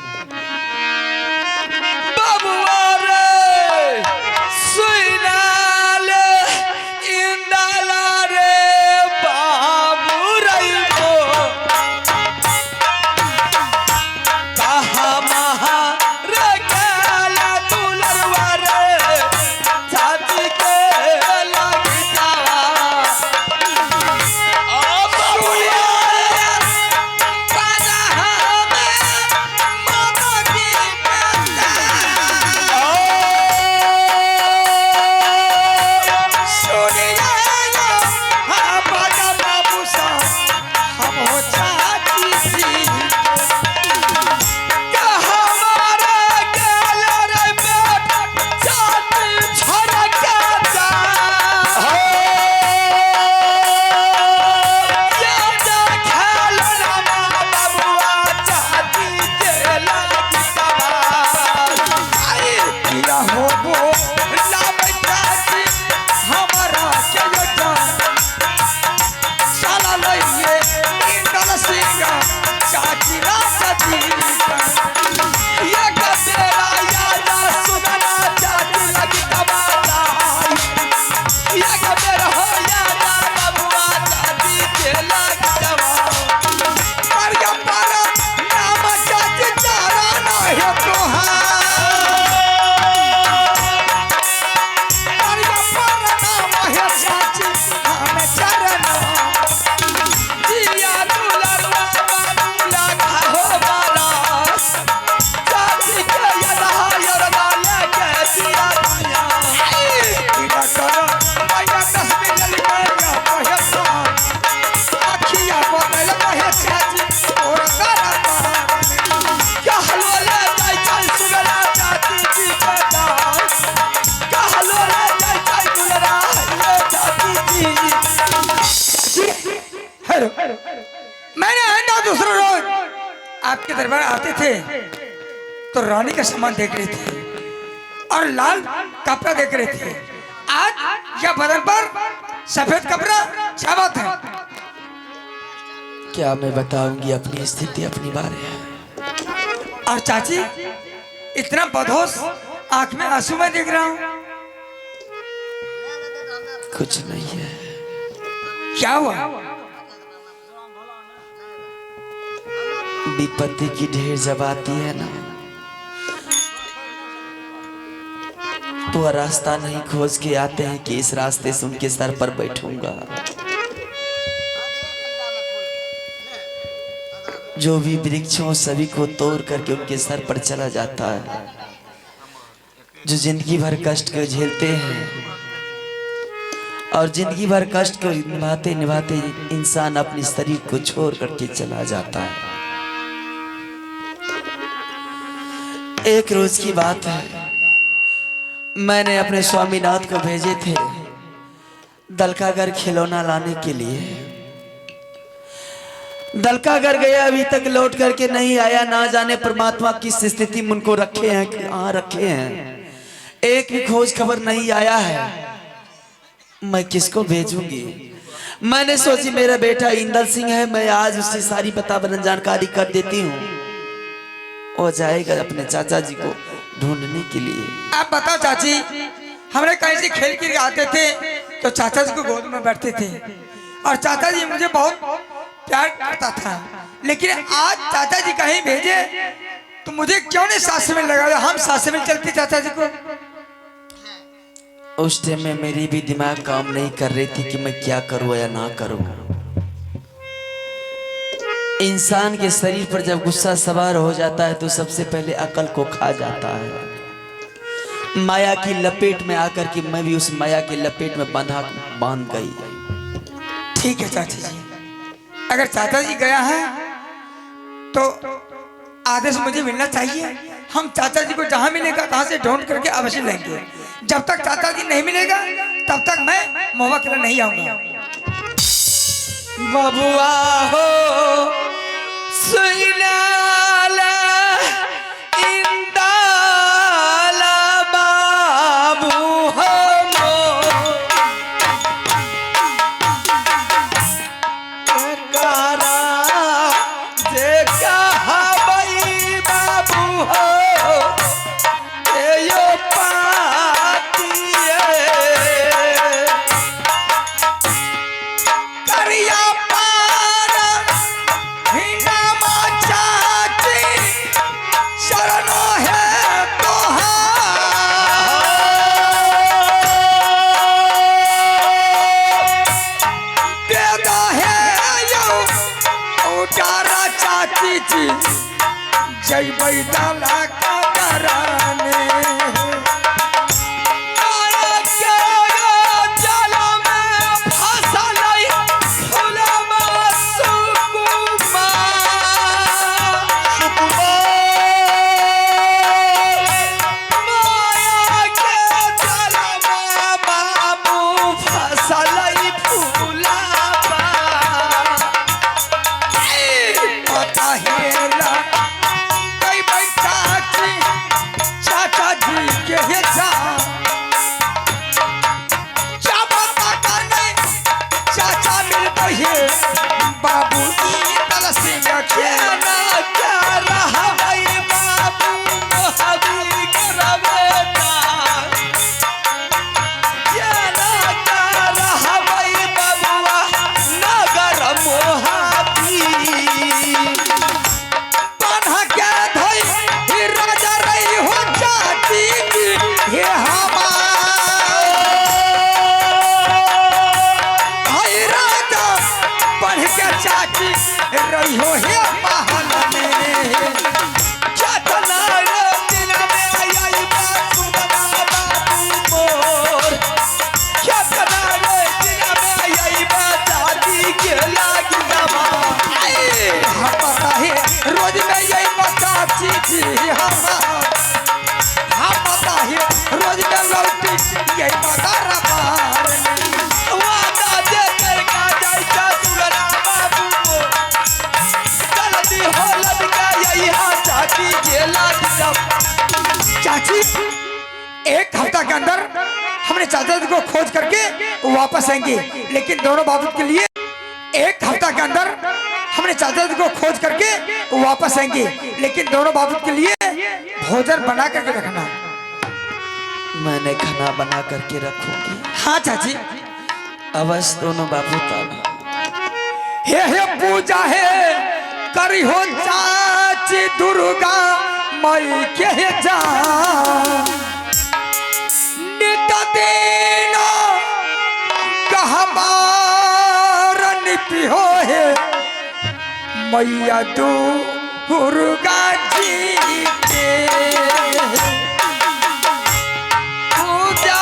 मैंने आइंदा दूसरा रोज आपके दरबार आते थे तो रानी का सामान देख रहे थे और लाल कपड़ा देख रहे थे। आज या बदन पर सफेद कपड़ा, क्या बात है? क्या मैं बताऊंगी अपनी स्थिति अपनी बारे। और चाची इतना बदहोश, आंख में आंसू में देख रहा हूँ, कुछ नहीं है। क्या हुआ? विपत्ति की ढेर जब आती है ना, तो वह रास्ता नहीं खोज के आते हैं कि इस रास्ते से उनके सर पर बैठूंगा। जो भी वृक्षों सभी को तोड़ करके उनके सर पर चला जाता है। जो जिंदगी भर कष्ट को झेलते हैं और जिंदगी भर कष्ट को निभाते निभाते इंसान अपने शरीर को छोड़ करके चला जाता है। एक रोज की बात है, मैंने अपने स्वामीनाथ को भेजे थे दलकागढ़ खिलौना लाने के लिए। दलकागढ़ गया, अभी तक लौट करके नहीं आया। ना जाने परमात्मा किस स्थिति में उनको रखे हैं, कहाँ रखे हैं। एक भी खोज खबर नहीं आया है। मैं किसको भेजूंगी। मैंने सोची मेरा बेटा इंदल सिंह है, मैं आज उससे सारी बतावन जानकारी कर देती हूँ। वो जाएगा अपने चाचा जी को ढूंढने के लिए। आप बताओ चाची, हमने कहीं से खेल के आते थे तो चाचा जी को गोद में बैठते थे और चाचा जी मुझे बहुत प्यार करता था, लेकिन आज चाचा जी कहीं भेजे तो मुझे क्यों नहीं साथ में लगा। हम साथ में चलते चाचा जी को। उस टाइम में मेरी भी दिमाग काम नहीं कर रही थी कि मैं क्या करूँ या ना करूँ। इंसान के शरीर पर जब गुस्सा सवार हो जाता है तो सबसे पहले अकल को खा जाता है। माया की लपेट में आकर के मैं भी उस माया की लपेट में बांध गई। ठीक है चाची जी, अगर चाचा जी गया है तो आदेश मुझे मिलना चाहिए। हम चाचा जी को जहां मिलेगा कहां से ढूंढ करके अवश्य लेंगे। जब तक चाचा जी नहीं मिलेगा तब तक मैं महुआ किला नहीं आऊंगा। बबुआ हो सुनाला इंदाला बाबू हो करा जे कहा भाई बाबू हो यो पाती करिया जय बैदाला का कराने रही हो हे महल में चतना रे दिन में आई बात बाबू मोर चतना रे दिन में आई बात दादी के लागी दवा हम पता है रोज में यही बता चीज हम पता है रोज में लौटी यही बता रबार वादा दे कर का जाई का सुगरा चाची एक हफ्ता के अंदर हमने चाचा जी को खोज करके वापस आएंगे, लेकिन दोनों बाबू के लिए एक हफ्ता के अंदर हमने चाचा जी को खोज करके वापस आएंगे, लेकिन दोनों बाबू के लिए भोजन बना करके रखना। मैंने खाना बना करके रखूंगी। हाँ चाची अवश्य दोनों बाबू ताना। हे पूजा है करी हो चाची दुर्गा मई के जा नित दिन कहबार निपि हो है मैया दुर्गा जी के पूजा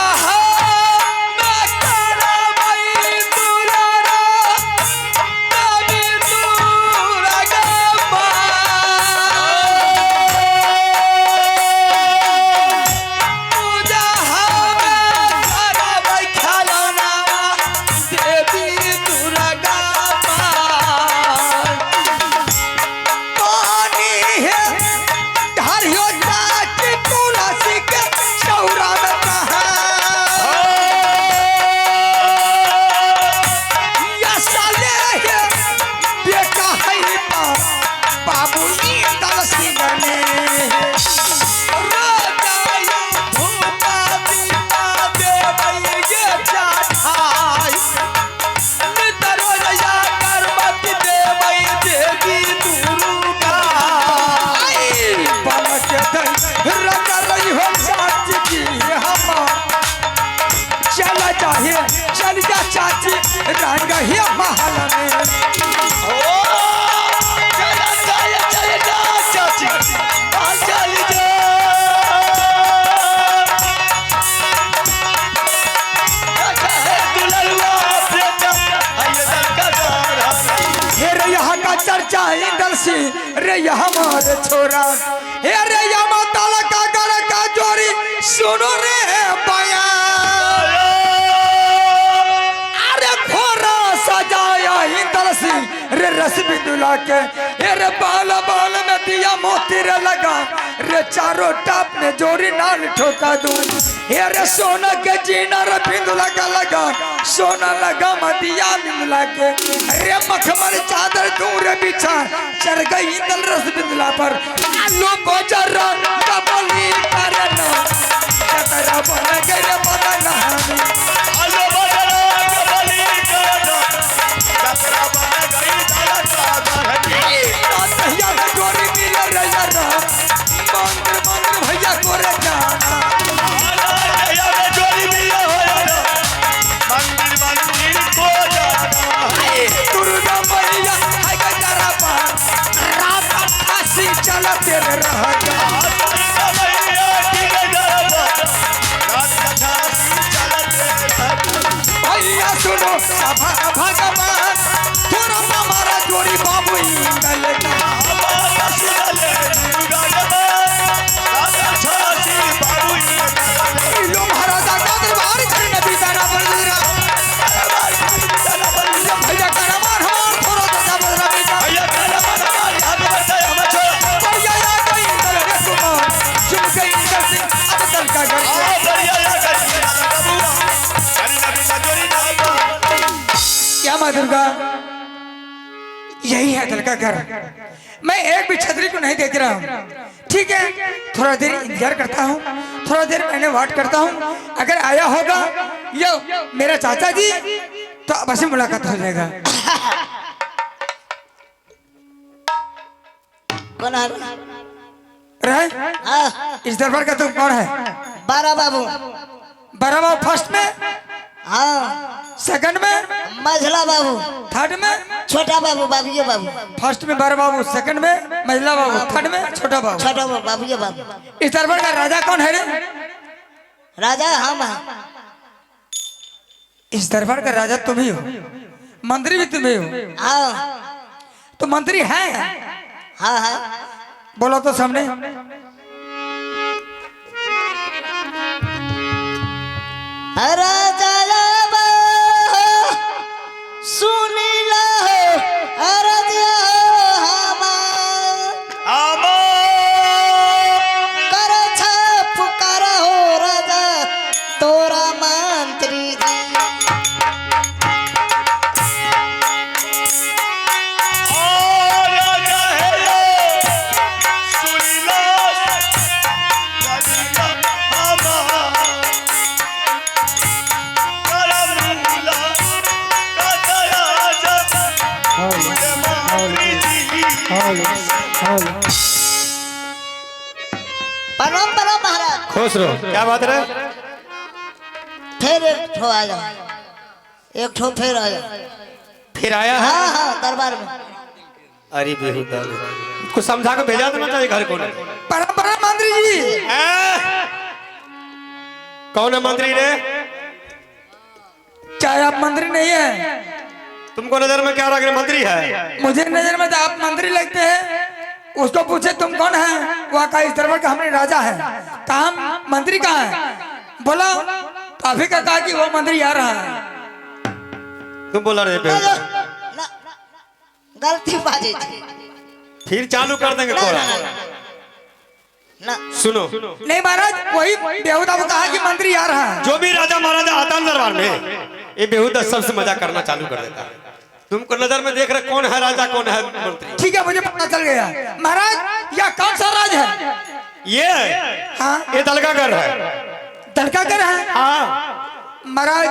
बाबू इंदल सिंह ने राजा भूपा दीपा देवैया चाठाई नितरोया करमति देवै देवी दुर्गा पलक दई रंग रही हो चाची की हम चला चाहे चल जा चाची रंग ही महल में चर्चा इंदल सिंह रे हमारे छोरा हे रे यमा ताला का गड़ का जोरी सुनो रे बयान अरे खोरा सजाया इंदल सिंह रे रस बिदुला के हे रे बाल बाल में दिया मोती रे लगा रे चारों टाप में जोरी नाल ठोका दूं हे रे सोना के जीना रे बिंदुला का लगा सोना लगा मदिया बिंदुला के रे मखमल चादर दूर बिछा चढ़ गई इंदल रस बिंदुला पर आलू बजर कबली करना कतरा बन गए बदना आलो बजर कबली करना कतरा बन गई भैया जोरी मिले रे यारा मंदिर मंदिर भैया कोरे जाना जोड़ी मिले हो मंदिर मंदिर को जाना दुर्गा मैया है गजरा पर रात फांसी चला तेरे रह जा भैया सुनो सभा भगवान थोड़ा हमारा जोड़ी बाबू इंदल का लो महाराजा का दरबार करने बिताना बलरा भैया करमान हमार थोड़ा दादा बलरा बेटा भैया आ गई इंदल रे कुमार चुम गई इंदल सिंह अब तल का घर क्या माँ दुर्गा यही है दल का घर मैं एक भी छतरी को नहीं देख रहा हूँ ठीक है थोड़ा देर इंतजार करता हूँ थोड़ा देर मैंने वाट करता हूँ अगर आया होगा ये मेरा चाचा जी तो बस ही मुलाकात हो जाएगा कौन है? रहे हाँ, इस दरबार का तुम कौन है बारा बाबू। बड़ा बाबू फर्स्ट में हाँ, सेकंड में मझला बाबू। थर्ड में छोटा बाबू, बाबूजी बाबू। फर्स्ट में बड़ा बाबू सेकंड में महिला बाबू थर्ड में छोटा बाबू छोटा बाबू, बाबूजी बाबू। इस दरबार का राजा कौन है रे राजा हम हैं। इस दरबार का राजा तुम ही हो मंत्री भी तुम ही हो हाँ तो मंत्री है हाँ हाँ। बोलो तो सामने राजा सुनी लो राजा कर पुकार हो राजा तोरा मंत्री प्रणाम प्रणाम महाराज। खुश रहो क्या बात है फिर एक ठो आया, एक ठो फिर आया। फिर आया है हाँ हाँ दरबार में। अरे बेहुदा कुछ समझा के भेजा देना चाहिए घर को परंपरा मंत्री जी कौन है मंत्री रे? चाहे आप मंत्री नहीं है तुमको नजर में क्या लग रहा मंत्री है? मुझे नजर में तो आप मंत्री लगते हैं उसको पूछे तुम कौन है वहाँ का इस दरबार का हमारे राजा है कहा मंत्री कहाँ है बोला काफी का कहा कि वो मंत्री आ रहा है तुम बोला रहे ना, ना, गलती बाजी थी। फिर चालू कर देंगे ना, कोरा ना, ना, ना। सुनो नहीं महाराज वही बेहुदा को कहा कि मंत्री आ रहा है जो भी राजा महाराजा आता है दरबार में ये बेहुदा सबसे मजा करना चालू कर देता है। तुमको नजर में देख रहे कौन है राजा कौन है मंत्री। ठीक है, मुझे पता चल गया। महाराज यह कौन सा राज है? ये हाँ, ये दलगागर है। दलगागर है। हाँ महाराज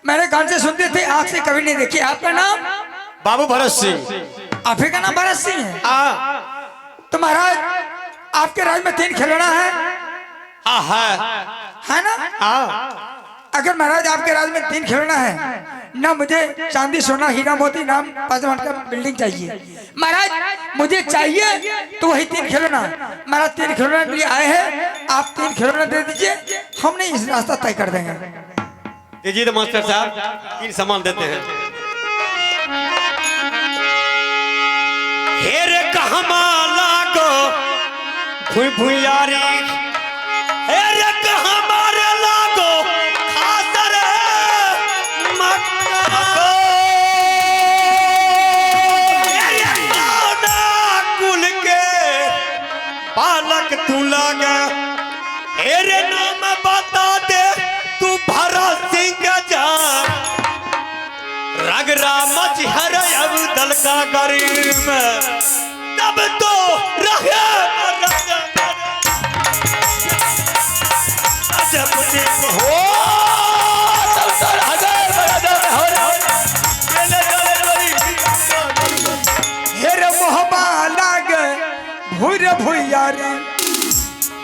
मैंने कान से सुनते थे, आंख से कभी नहीं देखी। आपका नाम? बाबू भरत सिंह। आप ही का नाम भरत सिंह है? हाँ तो महाराज आपके राज में 3 खिलौना है? है ना? हाँ अगर महाराज आपके राज में 3 खिलौना है ना, मुझे चांदी सोना हीरा मोती नाम 5 का बिल्डिंग चाहिए। महाराज मुझे चाहिए तो वही 3 खिलौना। महाराज 3 खिलौना के लिए आए हैं, आप 3 खिलौना दे दीजिए, हमने इस रास्ता तय कर देंगे। दीजिए तो मास्टर साहब 3 सामान देते हैं। हेरे कहमा लागो भुई भुइयारी, हेरे कहमारे लागो खासर मक्का, हेरे सोना कुल के बालक तू लागे, हेरे नाम बता दे तू भरत सिंह जा, रगरा मच हर अब दल का गरीब तब तो रहे हेरे मोहबा लाग भूर भुइयारी,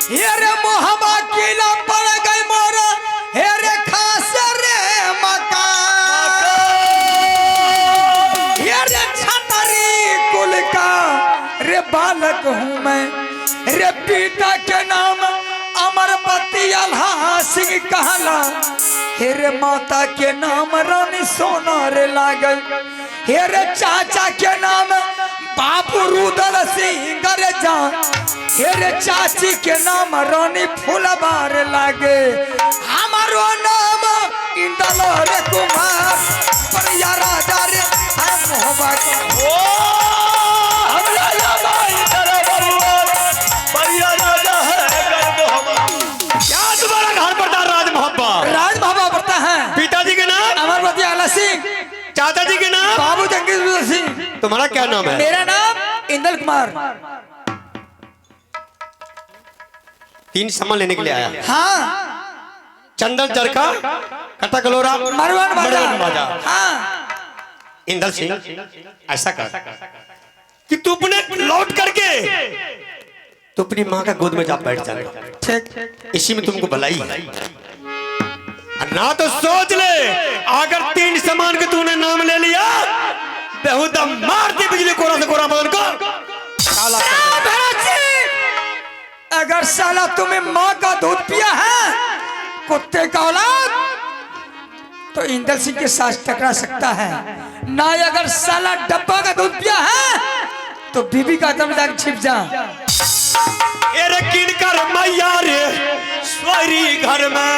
हेरे मोहबा किला पड़ गई मोरा, हेरे खास रे मकान, हेरे छतरी कुल का रे बालक हूँ मैं, रे पिता के नाम अमरपति अल्हा सिंह कहला, हेरे माता के नाम रानी सोना रे लागल, हेरे चाचा के नाम बाबू रुदल सिंह रे जान, हेरे चाची के नाम रानी फूलबार लागे, हमारो नाम इंदल रे कुमार, परिया राजा रे है मोहबा क्या तुम्हारा घर पड़ता राज मोहब्बा? राज बाबा पड़ता है। पिताजी के नाम? अमरपति आला सिंह। चाचा जी के नाम? बाबू जंगीर सिंह। तुम्हारा क्या नाम है? मेरा नाम इंदल कुमार। 3 सामान लेने के लिए आया। हाँ, चंदन चरखा, कटा कलोरा, मरवन बाजा। हाँ, इंदल सिंह ऐसा कर कि तू अपने लौट करके तू अपनी माँ का गोद में जा बैठ जा, ठीक। इसी में तुमको भलाई है। ना तो सोच ले अगर 3 सामान के तूने नाम ले लिया बेहुदा मार दे बिजली कोरा से कोरा बदल को काला कर दे। अगर साला तुम्हें माँ का दूध पिया है कुत्ते का औलाद, तो इंदल सिंह के साथ टकरा सकता है ना। अगर साला डब्बा का दूध पिया है तो बीबी का दम जाके छिप जा। एरे किनकर मैया रे सोरी घर में,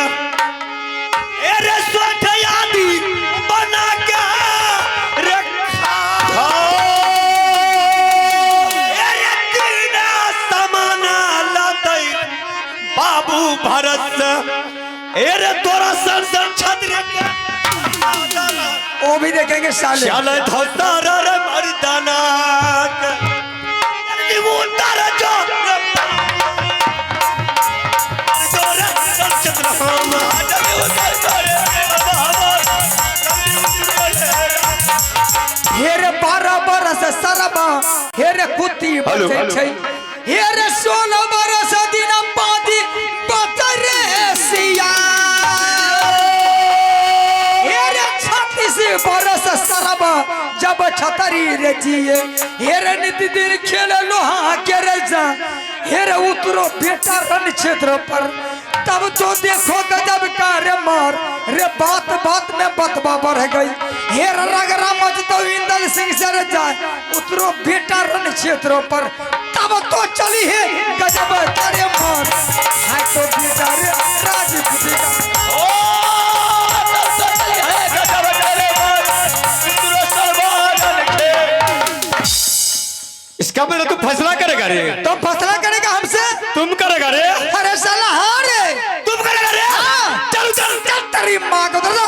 एरे सोठे यादी बना के रखा, एरे किना समाना लादई बाबू भरत से, एरे तोरा सर सर छतरी वो भी देखेंगे साले। चले धोतारा रे मर्दाना निमुतार जो हेरे 12 बरस सरबा हेरे कुत्ती बचे छै, हेरे 16 बरस दिन पादी बतरे सिया, हेरे 36 बरस सरबा जब छतरी रे जिए, हेरे नित दिन खेले लोहा के रे जा, हेरे उतरो बेटा रण क्षेत्र पर, तब तो देखो गजब का रे मार रे, बात बात में बतबा बढ़ गई, हेर रगरा मचतो इंदल सिंह से रे जाए, उतरो बेटा रण क्षेत्रों पर, तब तो चली है गजब का रे मार, है तो बेटा रे राजपूत का, तब तो चली है गजब का रे मार, इंद्र सलमान के। इसका मतलब तू फैसला करेगा रे? तो फैसला करेगा हमसे? तुम करेगा रे? अरे साला हाँ रे, तुम करेगा रे? हाँ। चल चल चल तेरी माँ को दर्द।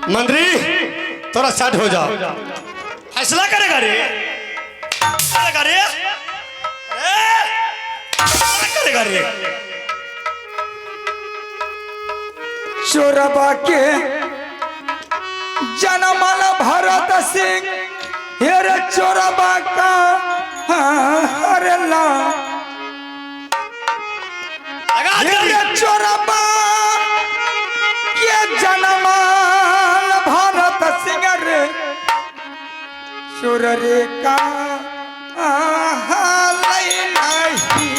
मंत्री थोड़ा सेट हो जाओ। फैसला करेगा रे, करेगा रे, करेगा रे। चोरबा के जनमल भरत सिंह हेर चोरबा का हरला हेर चोरबा के जनमल भरत सिंह रे चोर रे का लई नहीं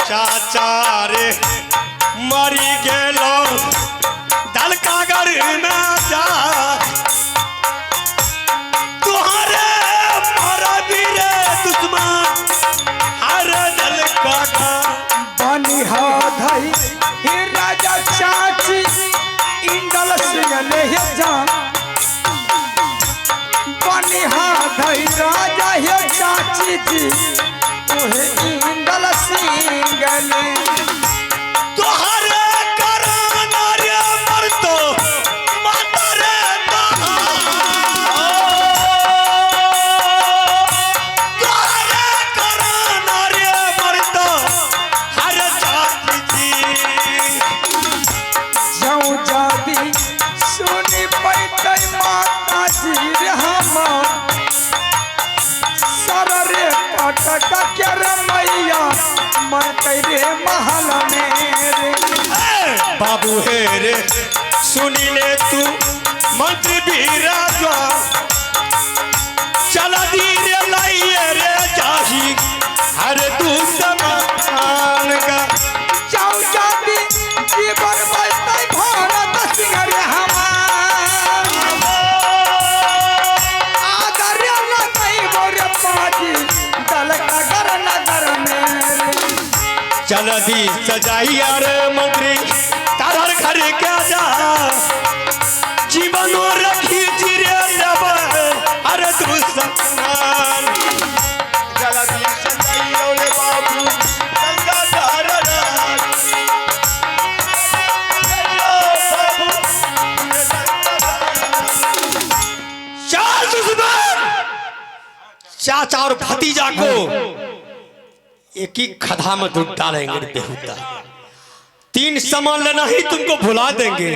चाचा रे मरी गेलो दलका घर में जा तुहरे मारा वीरे दुश्मन हर दलका का बनी हा धई हे राजा चाची इंदल सिंह ले जा बनी हा धई राजा हे चाची जी तोहे इंदल सिंह ले तुहरे कराना रे मरतो माता रे तुहरे कराना रे मरतो हर चाची जी जाऊं जादी सुनी पैतै माता जी रे हम सररे पटक के रे मैया मरतै रे महल में रे बाबू हे रे सुनी ले तू मंत्री भी राजा चला धीरे लाइए रे जाही हर दुश्मन का जाऊं जादी जीवन बचतै भारत सिंह रे हमार आदर लगै मोर पाजी दल का घर नगर में रे चल दी सजाई रे मंत्री तार घर क्या जा जीवन रखी जीरे लब हर दुश्मन चल दी सजाई रे बाबू गंगा धार चार दुश्मन चाचा और भतीजा को एक ही खदा में डूब डालेंगे बेहुदा। 3 सामान लेना ही तुमको भुला देंगे।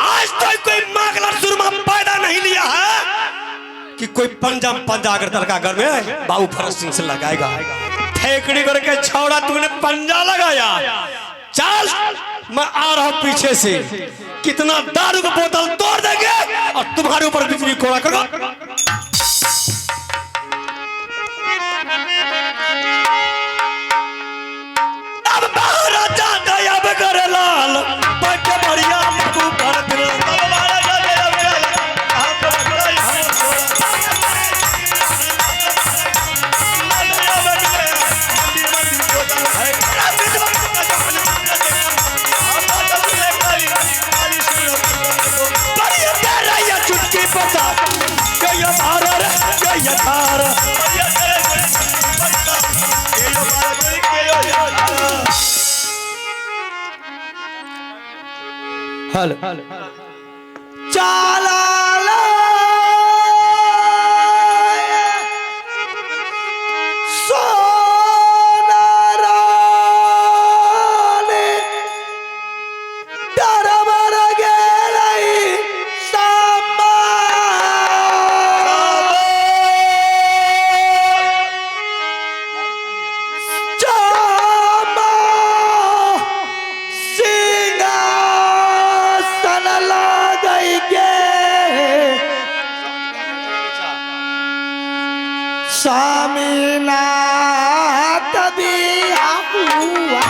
आज तक कोई मागलर सुरमा पैदा नहीं लिया है कि कोई पंजा अगर दलका घर में बाबू भरत सिंह से लगाएगा। ठेकड़ी करके छौड़ा तुमने पंजा लगाया। चल मैं आ रहा हूं पीछे से, कितना दारू का बोतल तोड़ देंगे और तुम्हारे ऊपर बिजली कोड़ा करो। लाल बड़े बढ़िया चुटकी पता हल चाला स्वामीनाथ बिया हुआ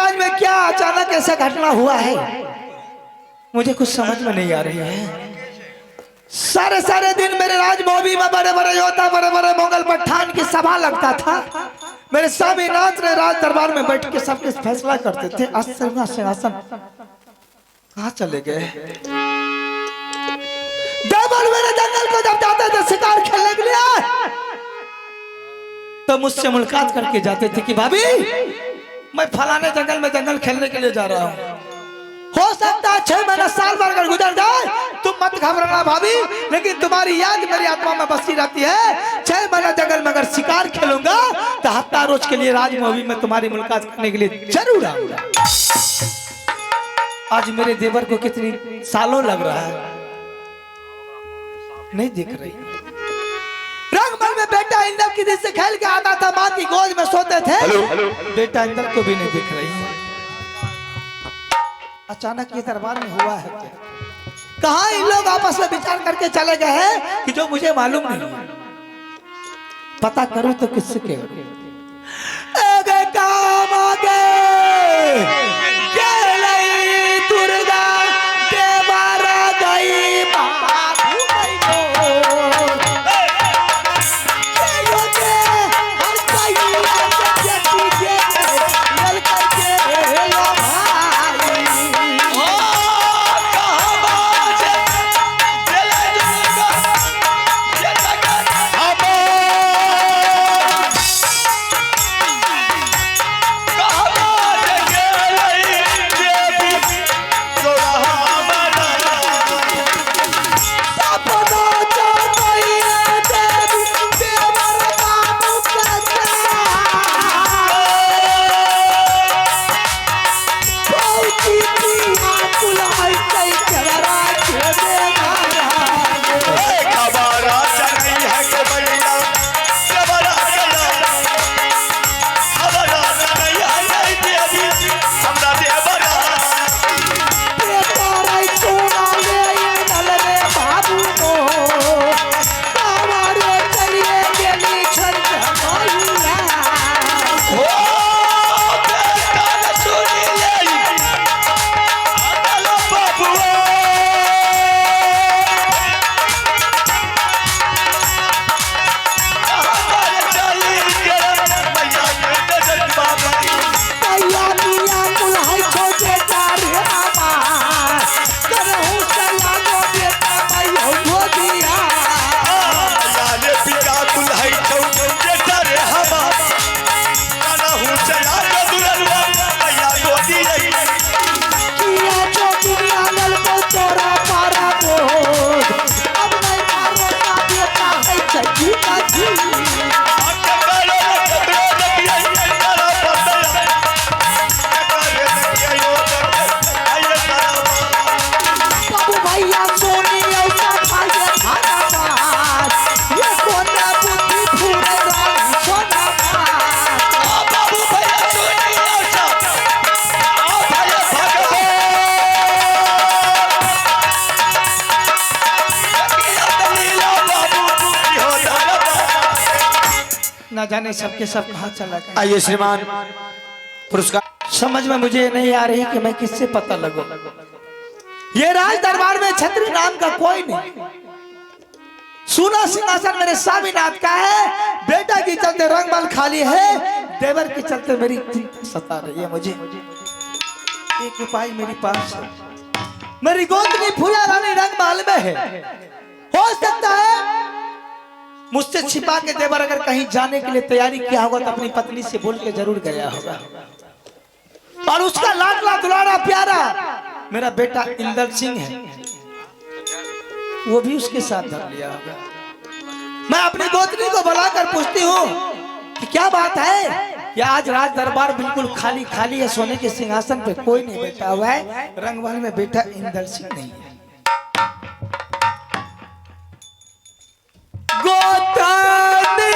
आज में क्या अचानक ऐसा घटना हुआ है मुझे कुछ समझ में नहीं आ रही है। सारे सारे दिन मेरे राजभोगी में बड़े बड़े योद्धा बड़े बड़े मुगल पठान की सभा लगता था। मेरे स्वामीनाथ ने राज दरबार में बैठ के सब कुछ फैसला करते थे। सिंहासन कहाँ चले गए? देवल मेरे जंगल को जब जाते थे शिकार खेलने के लिए तो मुझसे मुलाकात करके जाते थे कि भाभी मैं फलाने जंगल में जंगल खेलने के लिए जा रहा हूँ, हो सकता है 6 महीना साल भर कर गुजर जाए, तुम मत घबराना भाभी, लेकिन तुम्हारी याद मेरी आत्मा में बसी रहती है। 6 महीना जंगल में अगर शिकार खेलूंगा तो हफ्ता रोज के लिए राजमहल में तुम्हारी मुलाकात करने के लिए जरूर आऊंगा। आज मेरे देवर को कितनी सालों लग रहा है, नहीं दिख रही। रंगमहल में बेटा इंदर किसी से खेल के आता था, माँ की गोद में सोते थे। बेटा इंदर को भी नहीं दिख रही है। अचानक ये दरबार में हुआ है क्या? कहाँ इन लोग आपस में विचार करके चले गए हैं कि जो मुझे मालूम नहीं है। पता करूं तो किससे करूं? काम आगे दुर्गा देवारा गई न जाने सबके सब कहाँ चला गया। आइए श्रीमान पुरस्कार। समझ में मुझे नहीं आ रही कि मैं किससे पता लगूं। ये राज दरबार में छत्री नाम का कोई नहीं। सोना सिंहासन मेरे स्वामीनाथ का है। बेटा के चलते रंगमहल खाली है, देवर के चलते मेरी चिंता सता रही है मुझे। एक उपाय मेरे पास है। मेरी गोदनी फूला रानी रंगमहल में है। हो सकता है मुझसे छिपा के देवर अगर कहीं जाने के लिए तैयारी किया होगा तो अपनी पत्नी से बोल के जरूर गया होगा। और उसका लाडला दुलारा प्यारा मेरा बेटा इंदर सिंह है, वो भी उसके साथ धर लिया होगा। मैं अपनी गोतनी को बुलाकर पूछती हूँ कि क्या बात है कि आज राज दरबार बिल्कुल खाली खाली है, सोने के सिंहासन पे कोई नहीं बैठा हुआ है, रंगमहल में बेटा इंदर सिंह नहीं है। गोतनी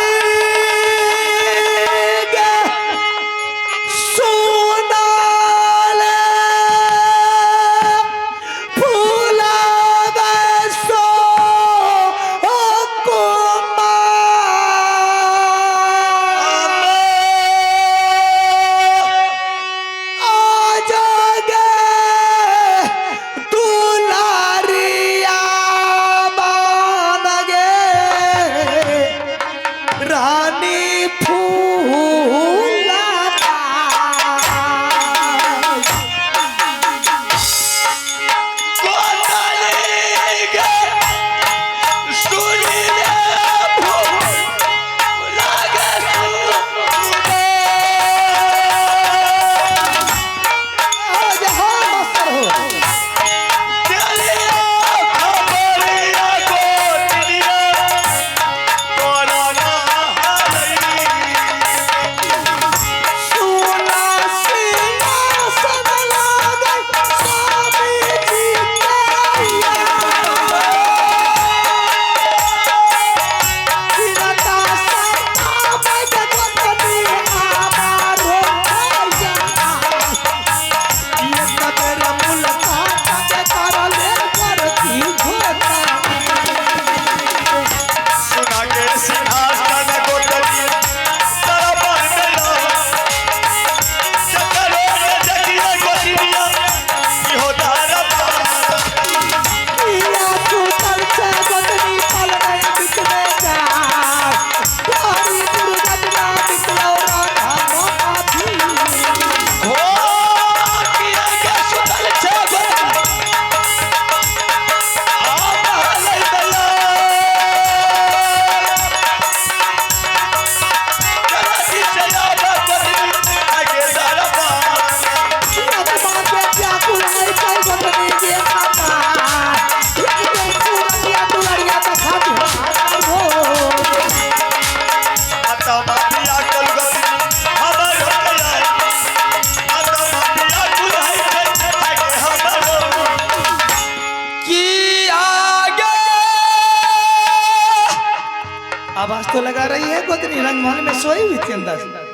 आवाज तो लगा रही है गोतनी रंगमहल में सोई हुई थी अंदर।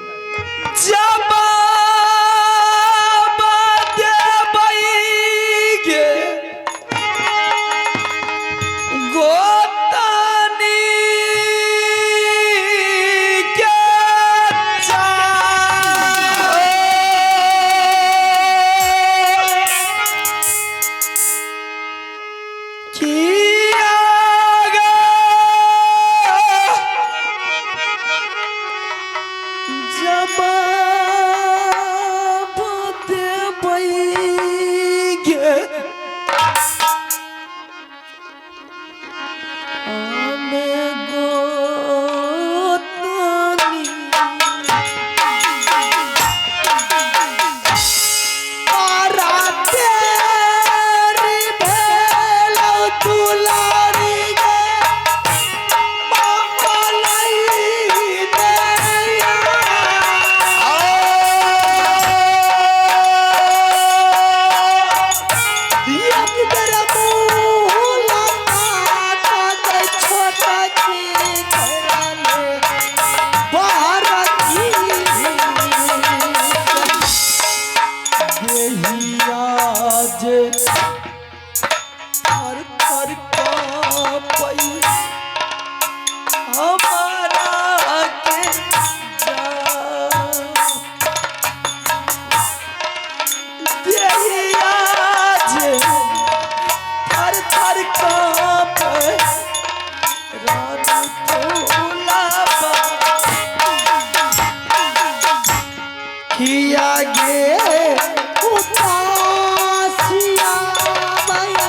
जब कांपे रानी फूलाबा किया गे उपासिया माया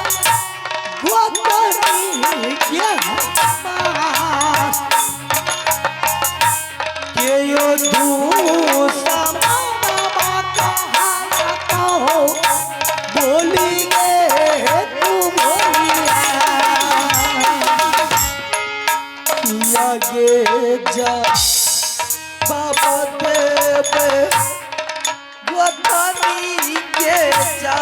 गोतनी के हमास के यो दूसा मामा कहा हो बोली गे तू बोलिया किया गे जा बाबा देवे वतनी के जा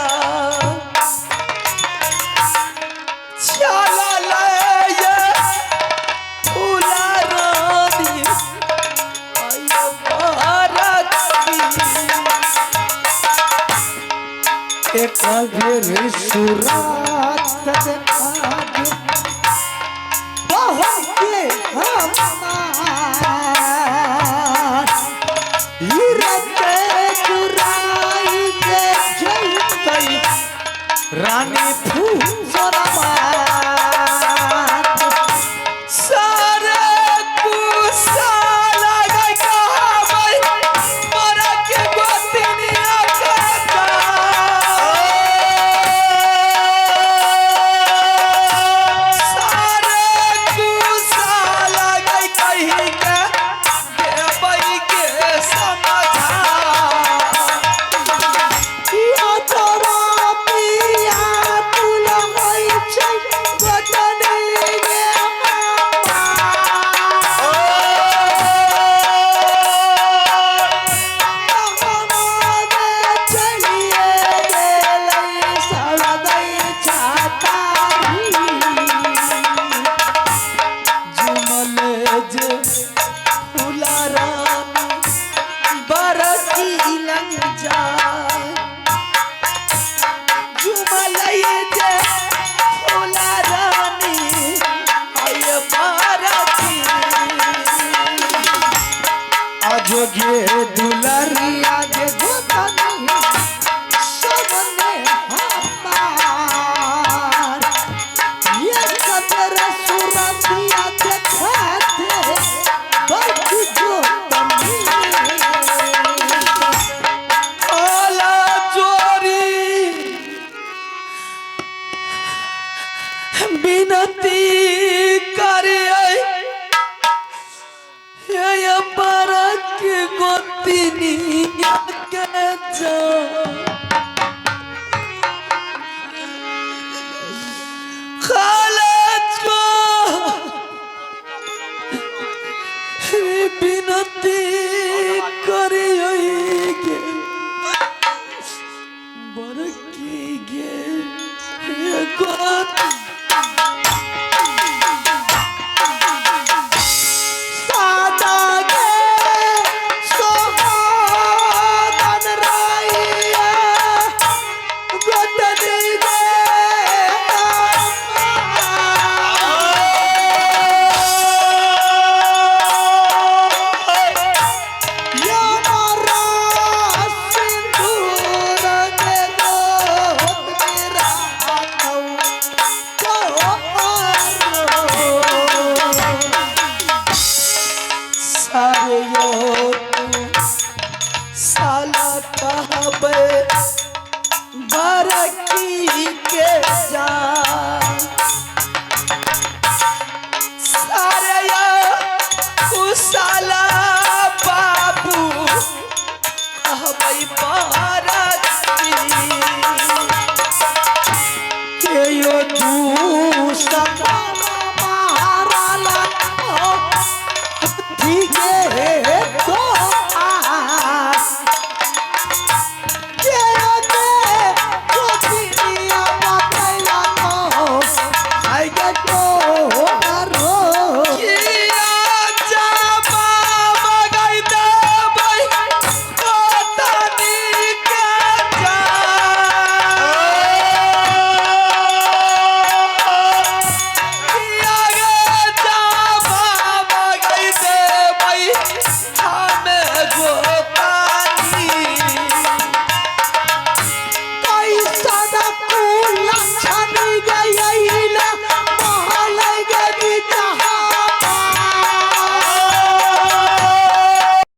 चला ले ये फूला रानी आया भारत की एक अगर सुरात देखा बहुत के हमार हिरते चुराई के जलतई रानी फूसरमा सारे कुसाला गई कहावई मरा के गोतिनिया कहता सारे कुसाला गई कहीं के देवई के समझा या तोरा पिया तुला होई छै गोतनी गे जोगे दुलरिया गे गोतनी सबने हमार ये कतर सुरतिया देखाते बड़ी गोतनी आला चोरी बिनती करे या परक गोतिनी के जा खालच को बिनती करे गे बरकी गे गोत साला कहबे बरकी के जा सारे कुसाला बाबू कहबे बरकी के यो दूसरा माराला ठीक है